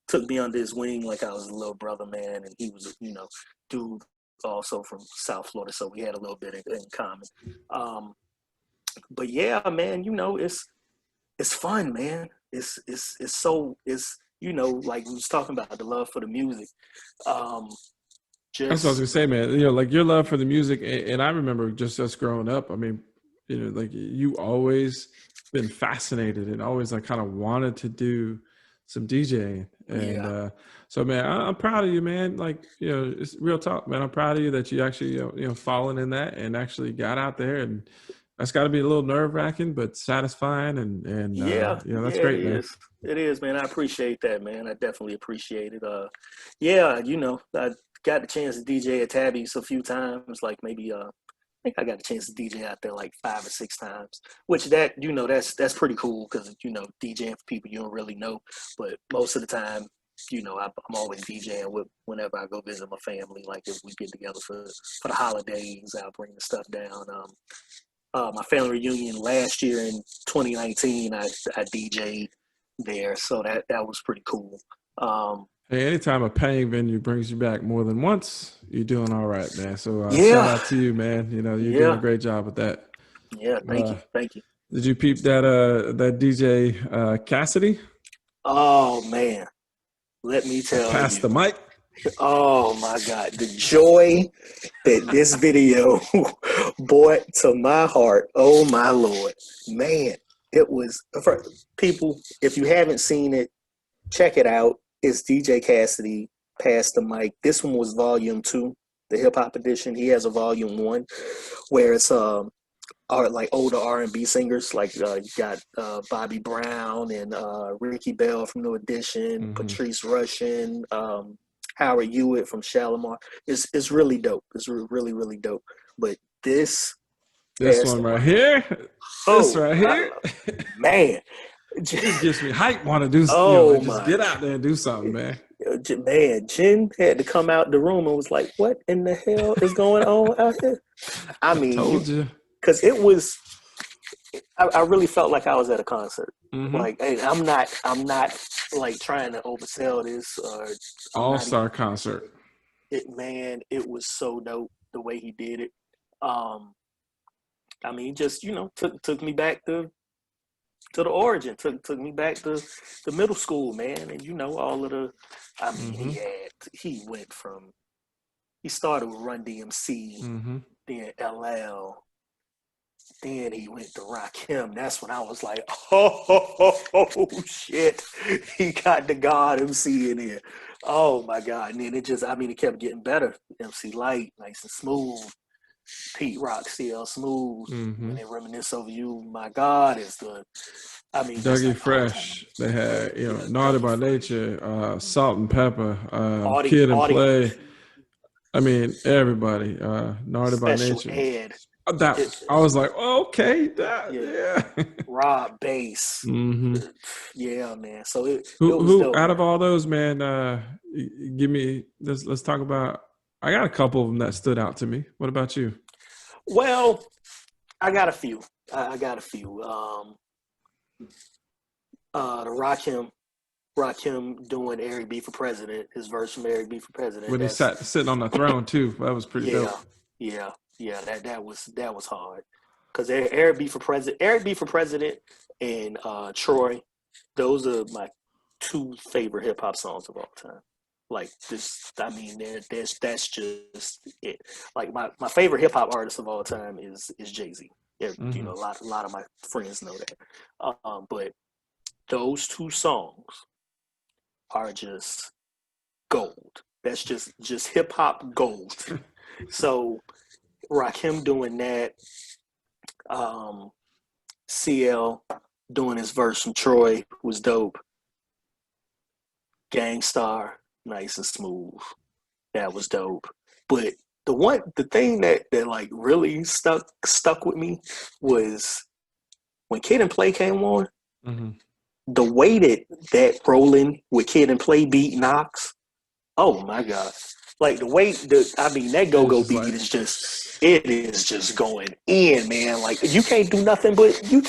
Took me under his wing like I was a little brother, man. And he was, dude also from South Florida, so we had a little bit in common. But yeah, man, it's fun, man. Like we was talking about the love for the music. That's what I was Just gonna say, man. Like your love for the music, and I remember just us growing up. I mean, like you always been fascinated and always like kind of wanted to do some DJing, and yeah, so man, I'm proud of you, man. Like it's real talk, man. I'm proud of you that you actually fallen in that and actually got out there, and that's got to be a little nerve wracking, but satisfying, and yeah, that's it great, man. is. It is, man. I appreciate that, man. I definitely appreciate it. Yeah, I got the chance to DJ at Tabby's a few times, like maybe I think I got a chance to DJ out there like 5 or 6 times, which that's pretty cool because DJing for people you don't really know, but most of the time, I'm always DJing whenever I go visit my family. Like if we get together for the holidays, I'll bring the stuff down. My family reunion last year in 2019, I DJ'd there, so that was pretty cool. Um, Hey, anytime a paying venue brings you back more than once, you're doing all right, man. So shout yeah, out to you, man. You're doing a yeah, great job with that. yeah. Thank Uh, you, thank you. did you peep that DJ Cassidy? Oh man, let me tell Pass you. the mic. Oh my God, the joy that this video brought to my heart. Oh my Lord, man, it was for people. If you haven't seen it, check it out. It's DJ Cassidy, Pass the Mic. This one was volume 2, the hip hop edition. He has a volume 1 where it's are like older R&B singers. Like you got Bobby Brown and Ricky Bell from New Edition, Mm-hmm. Patrice Rushen, Howard Hewitt from Shalimar. It's really dope. It's really really dope. But this This past one the right mic, here, this oh right here, man, it just gets me hype. Want to do, oh like just my get out there and do something, man. man, Jen had to come out the room and was like, "What in the hell is going on out here?" I I mean, told you. because it was. I really felt like I was at a concert. Mm-hmm. Like, hey, I'm not like trying to oversell this, or I'm not All-star even. concert. Man, it was so dope the way he did it. Um, I mean, just took me back to the origin, took me back to the middle school, man, and all of the. I mean, Mm-hmm. he went from he started with Run DMC, Mm-hmm. then LL. Then he went to Rakim. That's when I was like, oh, shit. He got the God MC in here. Oh my God. And then it kept getting better. MC Light, nice and smooth. Pete Rock, CL Smooth. Mm-hmm. When they reminisce over you, my God, is the just Dougie like all time. Fresh. They had, Naughty Dougie by Fresh. Nature, Salt and Pepper, Audie, Kid and Audie, Play. I mean, everybody. Naughty by Special Nature. Ed. That It, I was like, oh, okay, that yeah. yeah. Rob Bass. Mm-hmm. Yeah, man. So it was Who dope, out of man. all those, man? Give me. Let's talk about. I got a couple of them that stood out to me. What about you? Well, I got a few. I got a few. The Rakim doing Eric B for President, his verse from Eric B for President. When he That's sat sitting on the throne too, that was pretty yeah, dope. yeah. That was hard because Eric B for President, and Troy. Those are my two favorite hip hop songs of all time. Like this, I mean, that's just it. Like my favorite hip hop artist of all time is Jay-Z. Yeah, Mm-hmm. a lot of my friends know that. But those two songs are just gold. That's just hip hop gold. So Rakim doing that, um, CL doing his verse from Troy was dope. Gangstar, nice and smooth. That was dope. But the thing that like really stuck with me was when Kid and Play came on. Mm-hmm. The way that rolling with Kid and Play beat knocks. Oh my God! Like that It was go just beat like is just going in, man. Like you can't do nothing just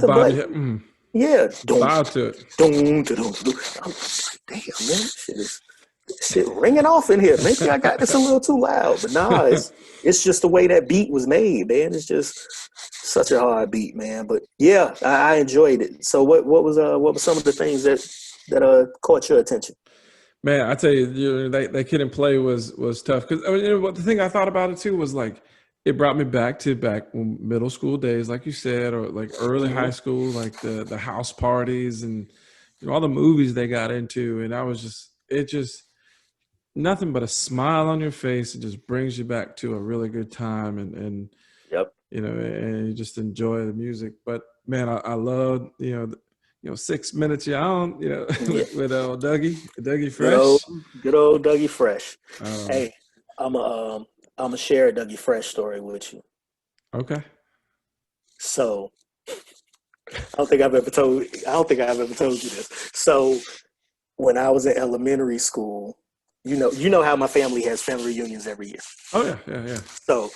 body but hit. yeah, don't Bow to it. don't. I'm like, damn, man, shit ringing off in here. Maybe I got this a little too loud, but nah, it's just the way that beat was made, man. It's just such a hard beat, man. But yeah, I enjoyed it. So what were some of the things that caught your attention? Man, I tell you, that Kid and Play was tough because I mean, what the thing I thought about it too was like it brought me back when middle school days, like you said, or like early high Mm-hmm. school, like the house parties and all the movies they got into, and I was just nothing but a smile on your face. It just brings you back to a really good time, and Yep. and you just enjoy the music. But man, I love 6 minutes you on Yeah. with Dougie Good old Fresh. good old Dougie Fresh. Um, Hey, I'm a I'm gonna share a Dougie Fresh story with you. okay. So I don't think I've ever told you this. So when I was in elementary school, you know how my family has family reunions every year. Oh yeah, yeah, yeah. So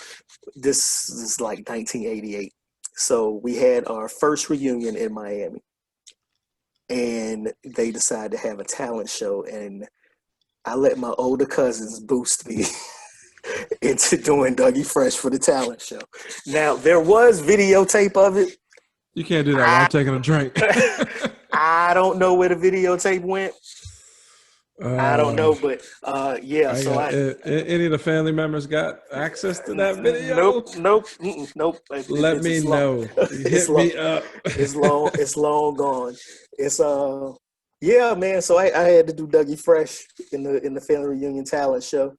this is like 1988. So we had our first reunion in Miami, and they decided to have a talent show, and I let my older cousins boost me into doing Dougie Fresh for the talent show. Now there was videotape of it. You can't do that while I'm I, taking a drink. I don't know where the videotape went. I don't uh, know, but yeah. I So got any of the family members got access to that nope, video? nope. Let me It's long. know. It's Hit long. me up. It's long. It's long gone. It's yeah, man. So I had to do Dougie Fresh in the family reunion talent show.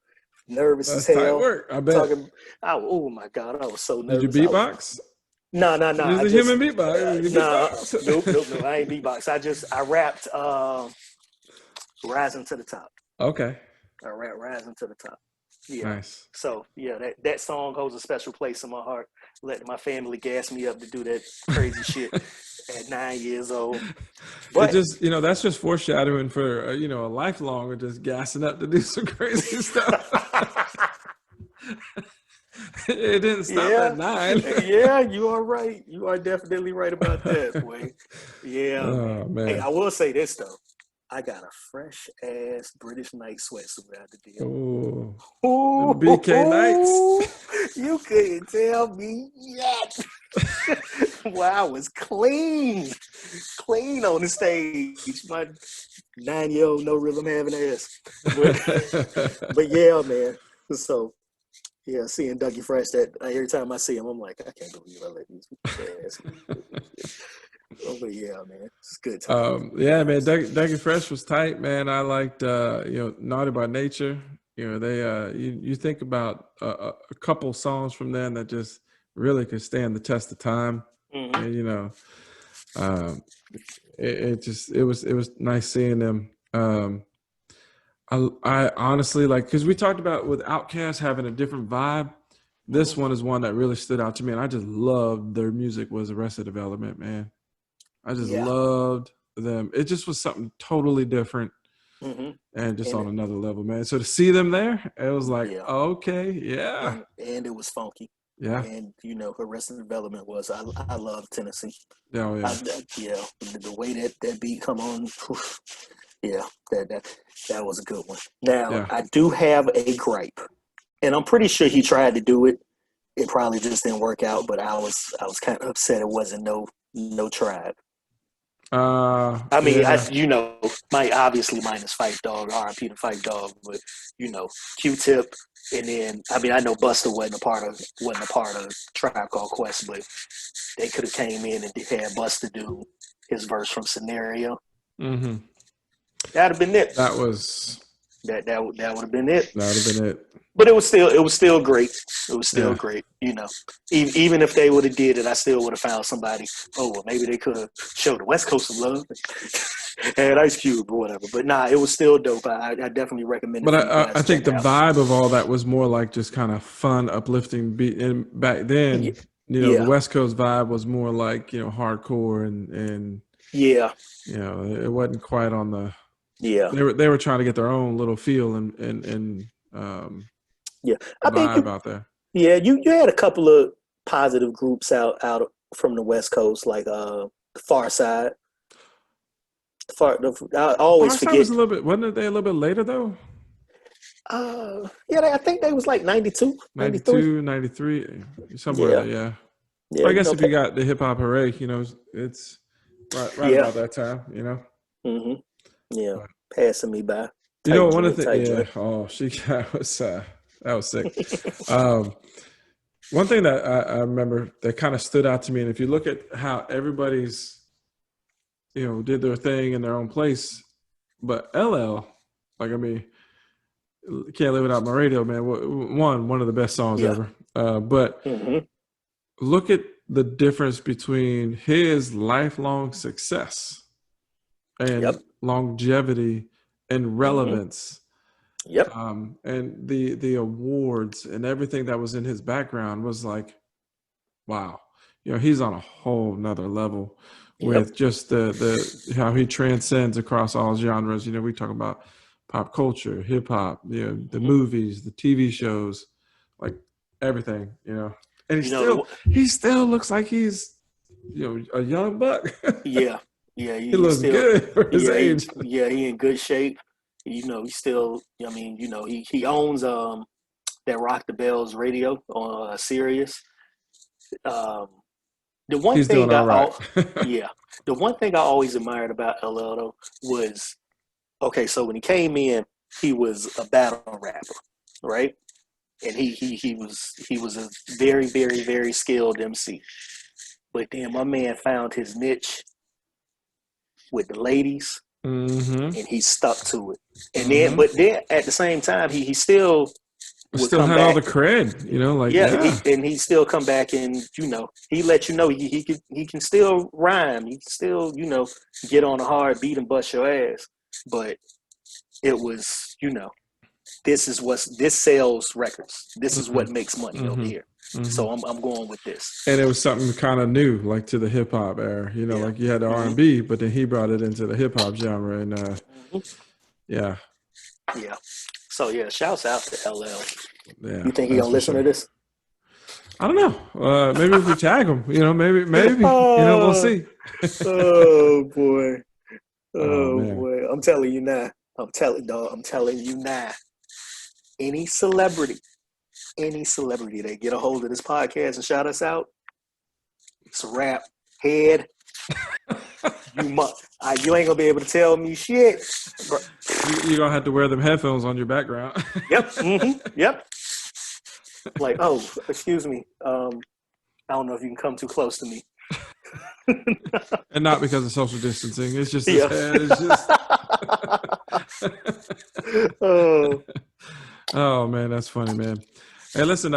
nervous as That's tight hell. work. I bet. Talking, oh my God, I was so Did you nervous. I was beatbox? no, no, no. There's I a just human beatbox. Did you no, nope, beatbox? nope, no. I ain't beatbox. I rapped "Rising to the Top." Okay. I rap "Rising to the Top." Yeah. Nice. So yeah, that song holds a special place in my heart. Letting my family gas me up to do that crazy shit at 9 years old. It But just, that's just foreshadowing for, a lifelong of just gassing up to do some crazy stuff. It didn't stop at yeah, 9. yeah, you are right. You are definitely right about that, boy. Yeah, man. Oh, Hey, man. I will say this though. I got a fresh ass British night sweatsuit out the deal. Oh, them BK Knights. Ooh, you couldn't tell me yet. Well, I was clean on the stage. My 9-year-old no rhythm having ass, but yeah, man. So yeah, seeing Dougie Fresh, that every time I see him, I'm like, I can't believe I let these ass. Oh, but yeah, man, it's good time. Yeah, man, Dougie Fresh was tight, man. I liked, Naughty by Nature. They, you think about a couple songs from them that just really could stand the test of time. Mm-hmm. And, um, it was nice seeing them. I honestly like, because we talked about with Outkast having a different vibe. This Mm-hmm. one is one that really stood out to me, and I just loved their music. Was Arrested Development, man. I just Yeah. loved them. It just was something totally different Mm-hmm. and just And on another level, man. So to see them there, it was like, yeah, okay, yeah, and it was funky. yeah, And Arrested Development was I love Tennessee. oh yeah, Yeah, the way that beat come on, yeah, that was a good one. Now yeah. I do have a gripe, and I'm pretty sure he tried to do it. It probably just didn't work out. But I was kind of upset it wasn't no tribe. I mean, Yeah. obviously minus Fight Dog, R.I.P. to Fight Dog, but Q-Tip, and then I know Busta wasn't a part of Tribe Called Quest, but they could have came in and had Busta do his verse from Scenario. Mm-hmm. That'd have been it. That was That would have been it. that would have been it. But it was still great. It was still Yeah. great. Even if they would have did it, I still would have found somebody. Oh, well, maybe they could have showed the West Coast some love and Ice Cube or whatever. But nah, it was still dope. I definitely recommend it But for you I guys to think check the out. vibe of all that was more like just kind of fun, uplifting beat. And back then, the Yeah, West Coast vibe was more like hardcore and yeah, it wasn't quite on the. yeah, They were trying to get their own little feel and yeah. I think vibe out there. you had a couple of positive groups out from the West Coast, like the Far Side. I always Farside forget. was a little bit. Wasn't they a little bit later though? Yeah, I think they was like 92, 93. 92, 93, somewhere Yeah, there. Yeah. yeah, I guess if you got the hip hop hooray, it's right yeah. about that time. Mm-hmm. Yeah, But, passing me by. Tight one of joint, the tight yeah. joint. Oh, that was sick. Um, One thing that I remember that kind of stood out to me, and if you look at how everybody's did their thing in their own place, but LL, like I mean, Can't Live Without My Radio, man. One of the best songs Yeah. ever. But Mm-hmm. look at the difference between his lifelong success Yep. and longevity and Mm-hmm. relevance, Yep. and the awards and everything that was in his background was like, wow, he's on a whole nother level Yep. with just the how he transcends across all genres. We talk about pop culture, hip hop, the Mm-hmm. movies, the TV shows, like everything, and The, he still looks like he's a young buck. yeah. Yeah. He He looks still. good for his Yeah. age. He in good shape. He still. I mean, he owns that Rock the Bells radio on Sirius. Um, the one He's doing thing all right. yeah, the one thing I always admired about LL though was okay. So when he came in, he was a battle rapper, right? And he was a very very very skilled MC. But then my man found his niche with the ladies, Mm-hmm. and he stuck to it. And Mm-hmm. then at the same time, he still would Still come had all the back. cred, like, Yeah, yeah. and he still come back and he let you know he can still rhyme. He can still get on a hard beat and bust your ass. But it was this sells records. This is what makes money over here. So I'm going with this. And it was something kind of new, like to the hip hop era. Yeah. Like you had the Mm-hmm. R&B, but then he brought it into the hip hop genre, and yeah, Yeah. So yeah, shouts out to LL. yeah, You think he that's gonna for listen to sure. this? I don't know. Maybe if we tag him, maybe, we'll Oh, see. oh boy. Oh Oh man, boy. I'm telling you now. I'm telling you now. Any celebrity, that get a hold of this podcast and shout us out, it's a wrap. Head, you ain't gonna be able to tell me shit. you're gonna have to wear them headphones on your background. Yep. Yep. Like, oh, excuse me. I don't know if you can come too close to me. And not because of social distancing. It's just his Yeah. head. It's just. Oh. Oh man, that's funny, man. Hey, listen,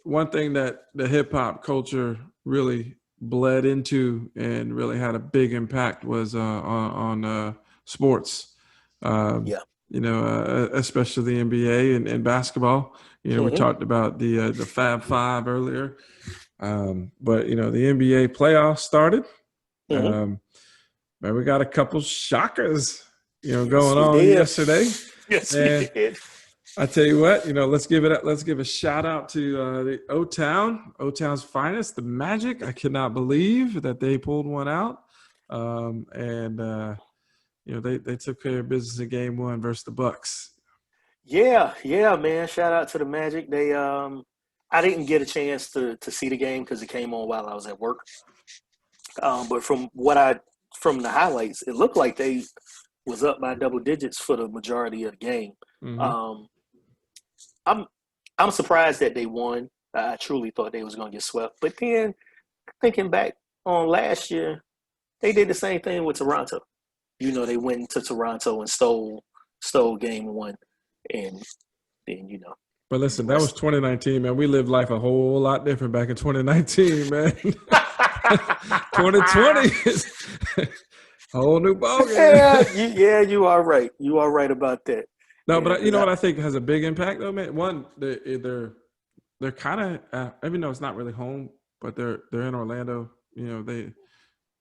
one thing that the hip hop culture really bled into and really had a big impact was on sports. Um, Yeah. Especially the NBA and basketball. We talked about the Fab Five earlier, but the NBA playoffs started. Man, we got a couple shockers, Yes, going we on did. yesterday. Yes, we And did. I tell you what, let's give a shout out to the O-Town's finest, the Magic. I cannot believe that they pulled one out, and they took care of business in Game 1 versus the Bucks. Yeah, man. Shout out to the Magic. I didn't get a chance to see the game because it came on while I was at work. But from the highlights, it looked like they was up by double digits for the majority of the game. Mm-hmm. Um, I'm surprised that they won. I truly thought they was gonna get swept. But then thinking back on last year, they did the same thing with Toronto. They went to Toronto and stole game 1, and then But the listen, that was rest. 2019, man. We lived life a whole lot different back in 2019, man. 2020 is a whole new ballgame. Yeah, you are right. You are right about that. No, Yeah, but you because know what I think has a big impact though, man. One, they're kind of even though it's not really home, but they're in Orlando.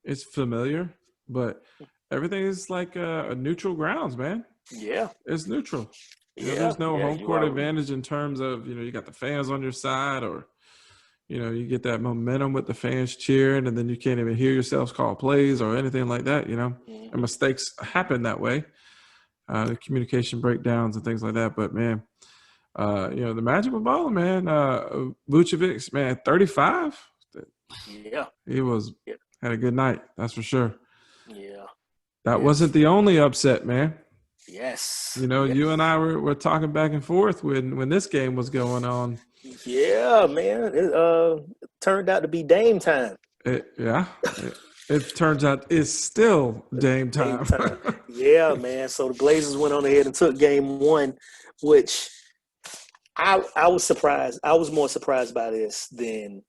It's familiar, but everything is like a neutral grounds, man. yeah, It's neutral. yeah, There's no yeah, home you court are. advantage in terms of you got the fans on your side, or you get that momentum with the fans cheering, and then you can't even hear yourselves call plays or anything like that. And mistakes happen that way. The communication breakdowns and things like that. But man, the Magic was balling, man. Vucevic, man, 35. Yeah, He yeah, had a good night. That's for sure. yeah. That Yes, wasn't the only upset, man. yes, You yes. and I were talking back and forth when this game was going on. Yeah, man. It turned out to be Dame time. It turns out it's still Dame Dame time. time. Yeah, man. So the Blazers went on ahead and took game 1, which I was surprised. I was more surprised by this than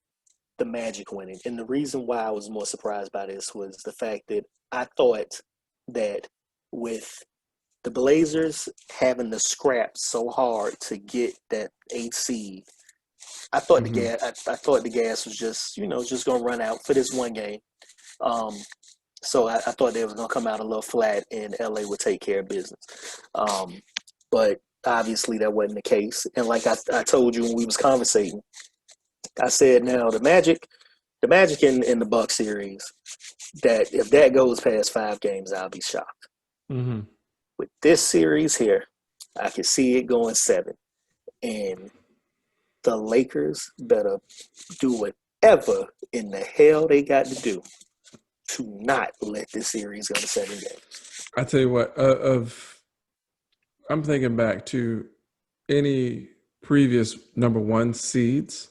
the Magic winning. And the reason why I was more surprised by this was the fact that I thought that with the Blazers having to scrap so hard to get that 8th seed, I thought I thought the gas was just gonna run out for this one game. So I thought they was gonna come out a little flat and LA would take care of business. But obviously that wasn't the case. And like I told you when we was conversating, I said now the Magic in the Buck series, that if that goes past 5 games, I'll be shocked. Mm-hmm. With this series here, I can see it going 7. And the Lakers better do whatever in the hell they got to do to not let this series go to 7 games. I tell you what, I'm thinking back to any previous number 1 seeds.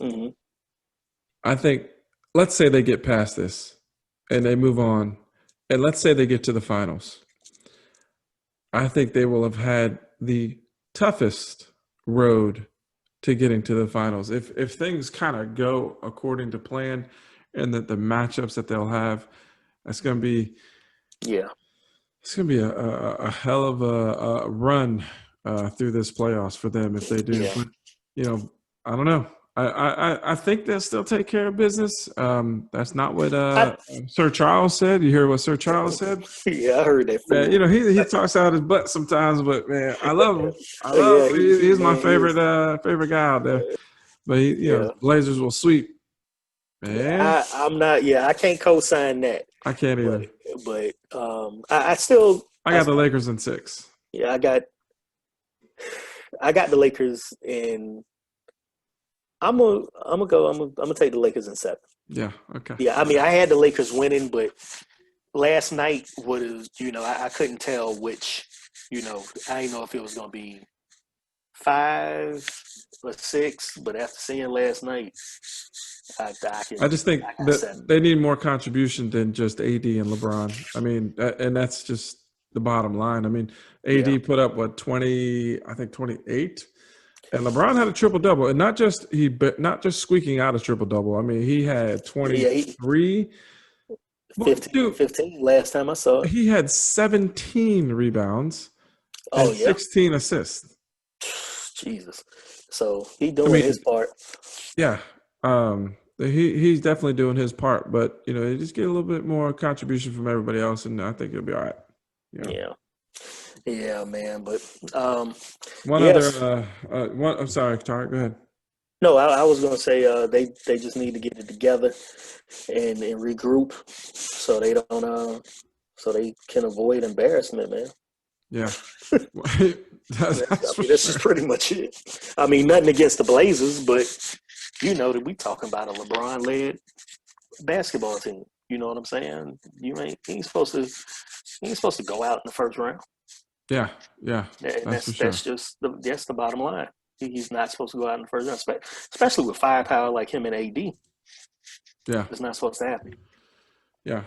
Mm-hmm. I think, let's say they get past this and they move on, and let's say they get to the finals. I think they will have had the toughest road to getting to the finals. If things kind of go according to plan, and that the matchups that they'll have, it's going to be Yeah. it's going to be a hell of a run through this playoffs for them if they do. Yeah. But I don't know. I think they'll still take care of business. That's not what I, Sir Charles said. You hear what Sir Charles said? yeah, I heard that Man, fool. he talks out his butt sometimes, but man, I love him. I love Yeah, him. He's my man, he favorite is. favorite guy out there. But Yeah. Blazers will sweep. Yeah, Man, I'm not. Yeah, I can't co-sign that, I can't but either. I still, I got the Lakers in 6. yeah, I got the Lakers in. I'm gonna take the Lakers in 7. Yeah. Okay. Yeah, I mean, I had the Lakers winning, but last night was, I couldn't tell which, I didn't know if it was gonna be 5 or 6, but after seeing last night, I just think I got that 7. they need more contribution than just AD and LeBron. I mean, and that's just the bottom line. I mean, Yeah, AD put up what 20, I think 28, and LeBron had a triple double, and not just squeaking out a triple double. I mean, he had yeah, 23. Well, 15, dude, 15 last time I saw it. he had 17 rebounds Oh and yeah, 16 assists. Jesus. So he I doing his mean, part. yeah. He's definitely doing his part, but you just get a little bit more contribution from everybody else, and I think it'll be all right. Yeah. Yeah, yeah, man. But um, One other yes, one. I'm sorry, Tarek. Go ahead. no, I was gonna say they just need to get it together and regroup so they don't so they can avoid embarrassment, man. Yeah, I that's for mean, that's just sure. pretty much it. I mean, nothing against the Blazers, but that we talking about a LeBron led basketball team. You know what I'm saying? He ain't supposed to go out in the first round. Yeah, yeah, And that's for that's sure. just that's the bottom line. He's not supposed to go out in the first round, especially with firepower like him and AD. Yeah, It's not supposed to happen. yeah.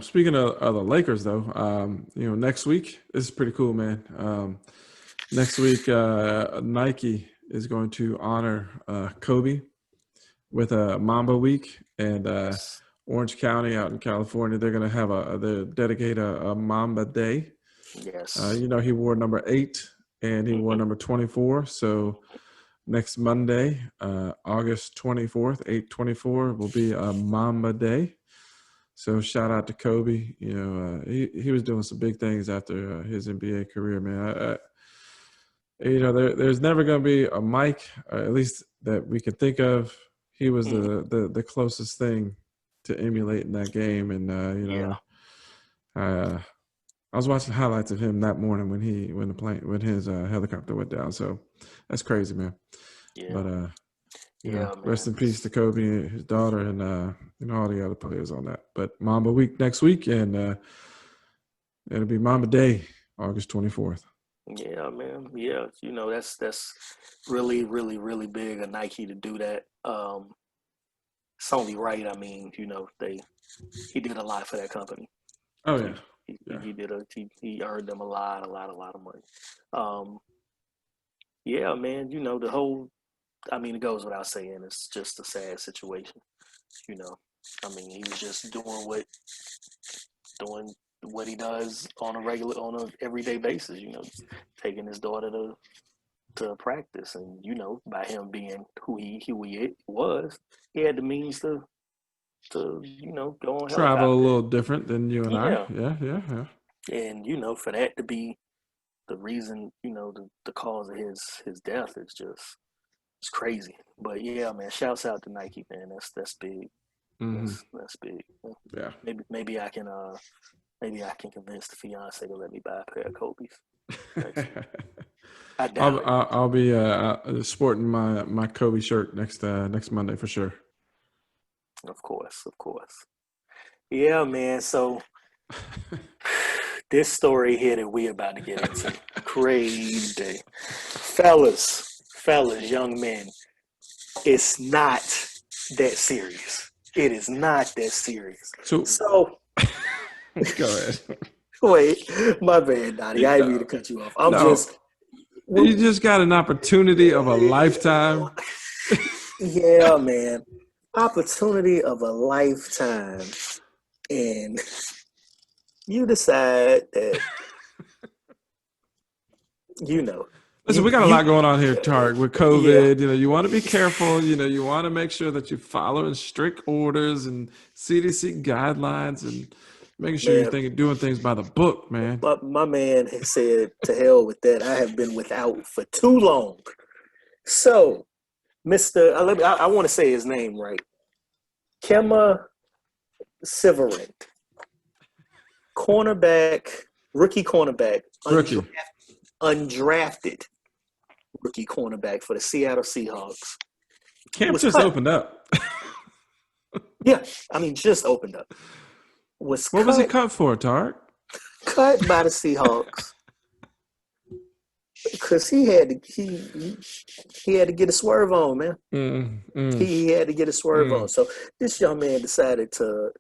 Speaking of the Lakers, though, next week, this is pretty cool, man. Next week, Nike is going to honor Kobe with a Mamba Week, and Yes. Orange County out in California, they're going to have they dedicate a Mamba Day. Yes. He wore number 8 and he wore Mm-hmm. number 24. So next Monday, August 24th, 8/24 will be a Mamba Day. So shout out to Kobe. He was doing some big things after his NBA career, man. There's never going to be a Mike, at least that we can think of. He was Mm-hmm. the closest thing to emulating that game, and Yeah. I was watching highlights of him that morning when his helicopter went down. So that's crazy, man. Yeah. But Yeah, rest man. in peace to Kobe and his daughter and all the other players on that. But Mamba Week next week, and it'll be Mamba Day, August 24th. Yeah, man. Yeah, that's really, really, really big of Nike to do that. It's only right. I mean, he did a lot for that company. Oh He yeah, he, yeah, he earned them a lot of money. Um, yeah, man. The whole. I mean, it goes without saying. It's just a sad situation. You know, I mean, he was just doing what he does on a everyday basis. Taking his daughter to practice, and by him being who he was, he had the means to go on travel a helicopter. little different than you and I. Yeah, Yeah, yeah, yeah. and for that to be the reason, the cause of his death is just it's crazy. But yeah, man, shouts out to Nike, man. That's big. Mm-hmm. That's big. Yeah. Maybe I can convince the fiance to let me buy a pair of Kobe's next week. I I'll, doubt it. I'll I'll be sporting my Kobe shirt next Monday for sure. Of course, of course. Yeah, man. So this story here that we about to get into, crazy, fellas, young men. It's not that serious. It is not that serious. So So go ahead. wait, my bad, Donnie. I didn't mean to No, cut you off. no. You just got an opportunity of a lifetime. Yeah, man. Opportunity of a lifetime. And you decide that, you know, Listen, we got a lot going on here, Tarik, with yeah, COVID. You want to be careful. You want to make sure that you're following strict orders and CDC guidelines and making sure man. you're doing things by the book, man. But my man has said, to hell with that. I have been without for too long. So, Mr. I want to say his name right. Kema Severant, cornerback, rookie cornerback, Rookie. undrafted rookie cornerback for the Seattle Seahawks. Camp just opened up. Yeah, I mean, just opened up. What was he cut for, Tarik? Cut by the Seahawks because he had to get a swerve on, man. He had to get a swerve on. So this young man decided to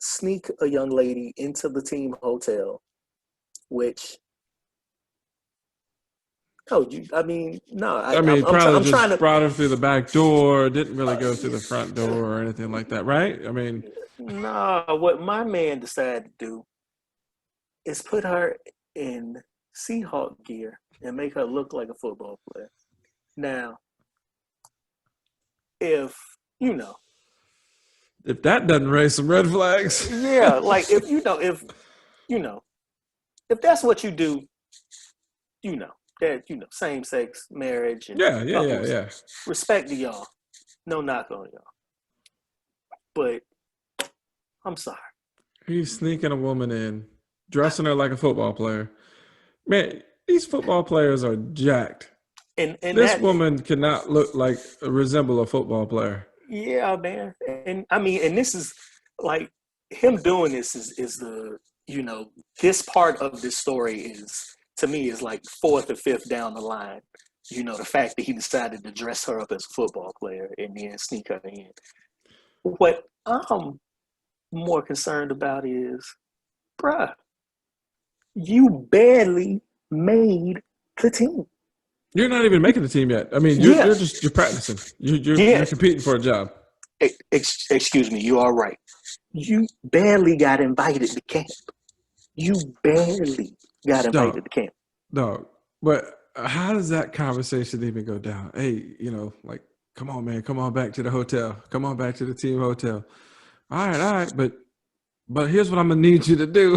sneak a young lady into the team hotel, which. No, I'm trying to brought her through the back door. Didn't really go through the front door or anything like that, right? I mean, no. What my man decided to do is put her in Seahawk gear and make her look like a football player. Now, if that doesn't raise some red flags, yeah, like if that's what you do, that same sex marriage and yeah. Respect to y'all, no knock on y'all, but I'm sorry. He's sneaking a woman in, dressing her like a football player. Man, these football players are jacked. And this woman cannot resemble a football player. Yeah, man. And I mean, and this is like him doing this is the this part of this story is, to me, is like fourth or fifth down the line. The fact that he decided to dress her up as a football player and then sneak her in. What I'm more concerned about is, bruh, you barely made the team. You're not even making the team yet. I mean, you're practicing. You're competing for a job. Excuse me, you are right. You barely got invited to camp. You barely got invited to camp. Dog. But how does that conversation even go down? Hey, come on, man. Come on back to the hotel. Come on back to the team hotel. All right. But here's what I'm going to need you to do.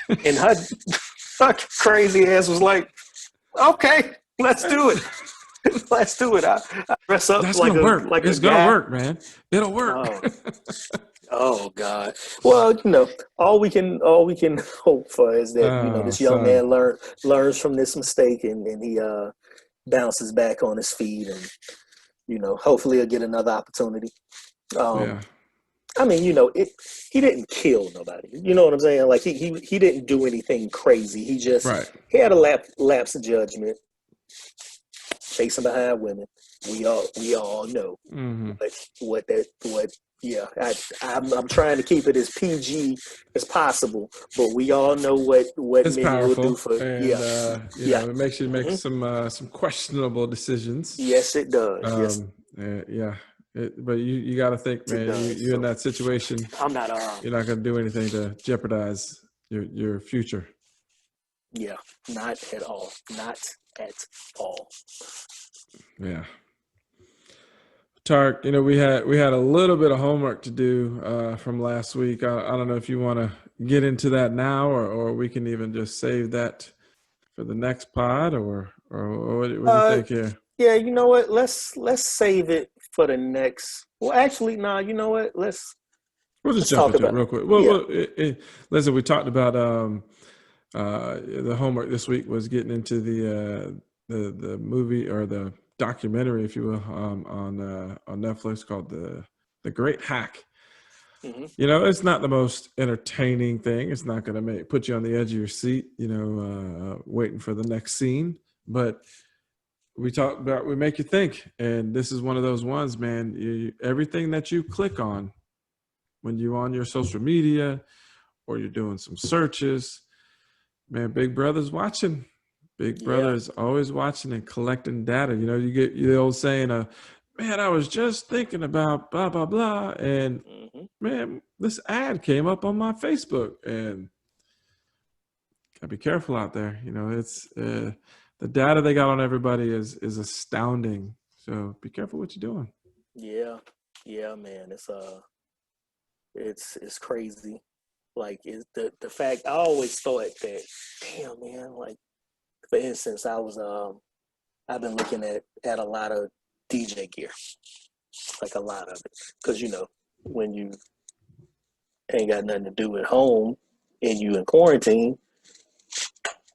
And her crazy ass was like, okay, let's do it. Let's do it. I dress up. That's like gonna work. Like it's gonna work, man. It'll work. Oh God. Well, all we can hope for is that this young man learns from this mistake and he bounces back on his feet and hopefully he'll get another opportunity. I mean, he didn't kill nobody. You know what I'm saying? Like he didn't do anything crazy. He just he had a lapse of judgment, chasing behind women. We all know what. Yeah, I'm trying to keep it as PG as possible, but we all know what it's men powerful. will do for. It makes you make some questionable decisions. Yes, it does. But you got to think, man. You're in that situation. I'm not. You're not going to do anything to jeopardize your future. Yeah, not at all. Not at all. Yeah. Tarik, we had a little bit of homework to do from last week. I don't know if you want to get into that now, or we can even just save that for the next pod, or what do you think here? Yeah, you know what? Let's save it for the next. Well, actually, no. You know what? We'll just jump into it real quick. Well, listen, we talked about the homework this week was getting into the movie or the documentary, if you will, on Netflix called the Great Hack. Mm-hmm. It's not the most entertaining thing. It's not going to put you on the edge of your seat, waiting for the next scene. But we make you think, and this is one of those ones, man. Everything that you click on when you're on your social media or you're doing some searches, man, Big Brother's watching. Big Yeah. Brother is always watching and collecting data. You know, you get the old saying, man, I was just thinking about blah, blah, blah. And Hmm. man, this ad came up on my Facebook, and gotta be careful out there. You know, it's the data they got on everybody is astounding. So be careful what you're doing. Yeah. Yeah, man. It's crazy. Like the fact I always thought that, damn man, like for instance, I've been looking at a lot of DJ gear, like a lot of it, because when you ain't got nothing to do at home and you in quarantine,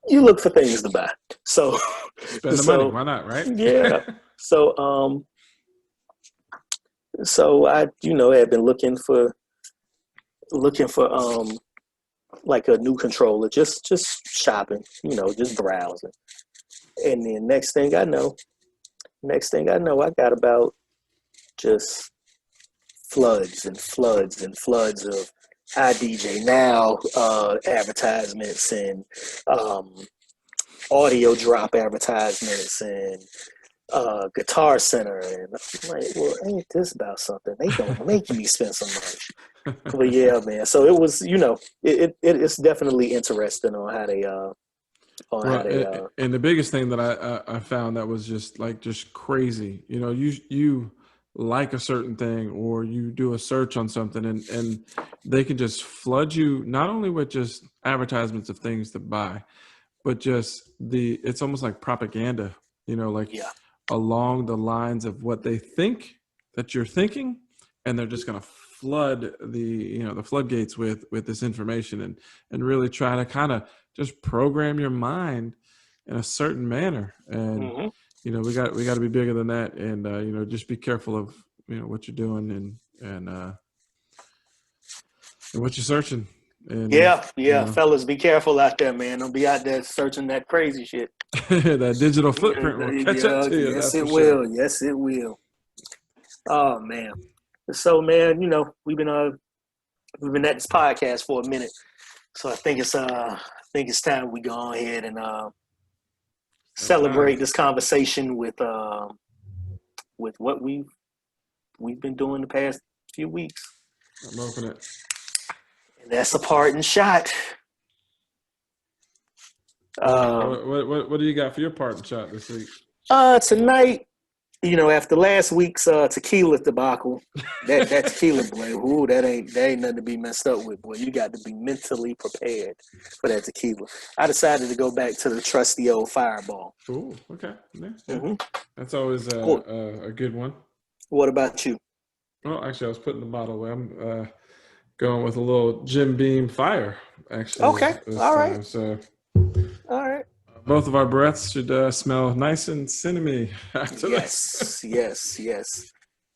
you look for things to buy. So, Spend the money. so Why not, right? yeah. So so I had been looking for like a new controller, just shopping, just browsing, and then next thing I know, I got about just floods and floods and floods of iDJ Now advertisements and um, audio drop advertisements and Guitar Center, and I'm like, well, ain't this about something? They don't make me spend some money. But yeah, man. So it was, it's definitely interesting on how they Well, and the biggest thing that I found that was just crazy. You know, you like a certain thing or you do a search on something, and they can just flood you not only with just advertisements of things to buy, but just it's almost like propaganda. You know, like yeah. along the lines of what they think that you're thinking, and they're just going to flood the floodgates with this information, and really try to kind of just program your mind in a certain manner. And Hmm. we got to be bigger than that, and just be careful of what you're doing, and what you're searching. And Yeah, yeah, fellas, be careful out there, man. Don't be out there searching that crazy shit. that digital Yeah, footprint will catch up yeah, to you, yes, that's it for sure. will. Yes, it will. Oh man. So man, we've been at this podcast for a minute. So I think it's time we go ahead and That time. celebrate this conversation with what we've been doing the past few weeks. I'm opening it. And that's a parting shot. All right. Um What do you got for your parting shot this week? Tonight, after last week's tequila debacle, that tequila boy, ooh, that ain't nothing to be messed up with, boy. You got to be mentally prepared for that tequila. I decided to go back to the trusty old Fireball. Oh, okay. Yeah, yeah. Hmm. That's always What, a good one. what about you? Well, actually, I was putting the bottle away. I'm going with a little Jim Beam Fire, actually, Okay, this all right, time. So all right. both of our breaths should smell nice and cinnamony after this. Yes, yes, yes.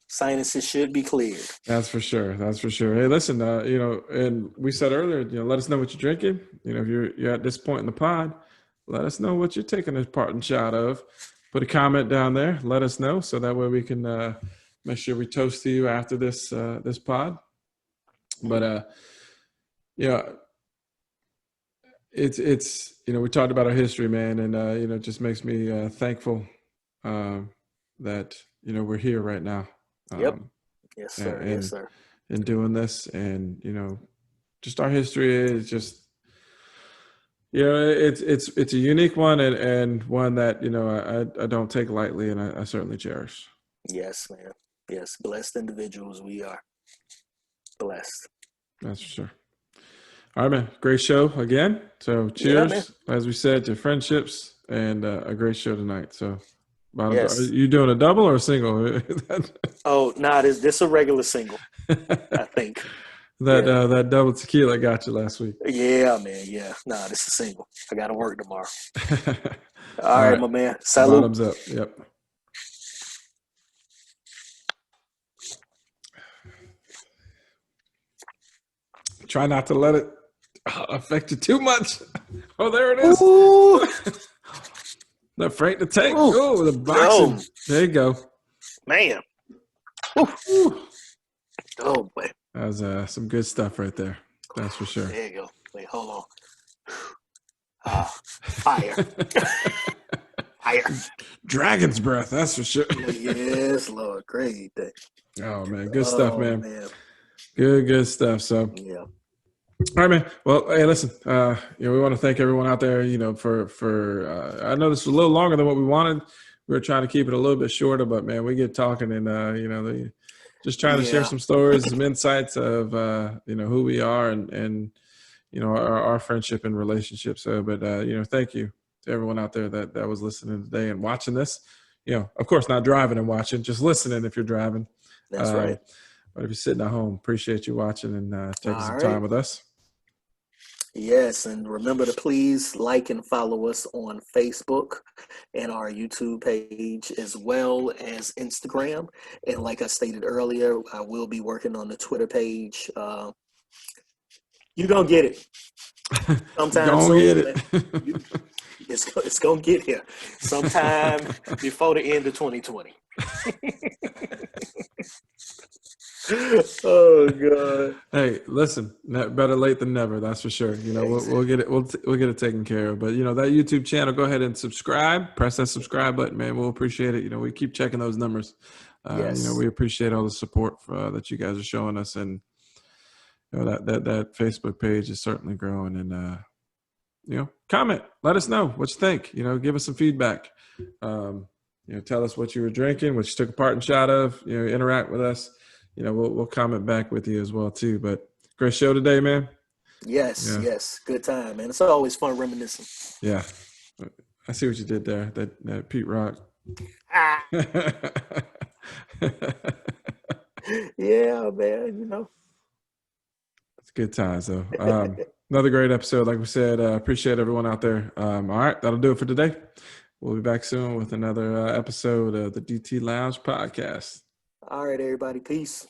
Sinuses should be cleared. That's for sure. That's for sure. Hey, listen, and we said earlier, let us know what you're drinking. If you're at this point in the pod, let us know what you're taking a parting shot of. Put a comment down there. Let us know so that way we can make sure we toast to you after this pod. But yeah, it's we talked about our history, man, and it just makes me thankful that we're here right now. Yep. Um, Yes, sir. Yes, and sir. in doing this, and just our history is just it's a unique one, and one that I don't take lightly, and I certainly cherish. Yes, man. Yes, blessed individuals we are. Blessed. That's for sure. All right, man. Great show again. So Yeah, man. cheers, as we said, to friendships, and a great show tonight. So are Yes. you doing a double or a single? Oh, nah, this a regular single, I think. that Yeah. that double tequila got you last week. Yeah, man. Yeah. Nah, this is single. I gotta work tomorrow. All All right, right. my man. Salute. Bottoms up. Yep. Try not to let it affect you too much. Oh, there it is. Ooh. The Frank the Tank. Ooh. Oh, the Oh, boxing. There you go. man. Ooh. Whew. Oh, boy. That was some good stuff right there. That's for sure. There you go. Wait, hold on. Fire. Fire. Dragon's breath, that's for sure. Yes, Lord. Great day. Oh man, good stuff, man. Man. Good stuff. So Yeah. all right, man. Well, hey, listen. We want to thank everyone out there. For I know this was a little longer than what we wanted. We were trying to keep it a little bit shorter, but man, we get talking and just trying to share some stories, some insights of who we are and our friendship and relationship. So, but thank you to everyone out there that was listening today and watching this. Of course, not driving and watching, just listening if you're driving. That's right. But if you're sitting at home, appreciate you watching and taking some time with us. Yes, and remember to please like and follow us on Facebook and our YouTube page as well as Instagram. And like I stated earlier, I will be working on the Twitter page. You're going to get it. Sometime soon. Get it. It's going to get here sometime before the end of 2020. Oh God! Hey, listen, better late than never. That's for sure. We'll get it. We'll get it taken care of. But that YouTube channel, go ahead and subscribe. Press that subscribe button, man. We'll appreciate it. We keep checking those numbers. Yes. We appreciate all the support that you guys are showing us, and that Facebook page is certainly growing. And comment. Let us know what you think. Give us some feedback. Tell us what you were drinking, what you took a part in shot of. Interact with us. We'll comment back with you as well too. But great show today, man. Yes. Good time, man. It's always fun reminiscing. Yeah. I see what you did there. That Pete Rock. Yeah, man, It's good times though. Another great episode. Like we said, appreciate everyone out there. All right. That'll do it for today. We'll be back soon with another episode of the DT Lounge podcast. All right, everybody. Peace.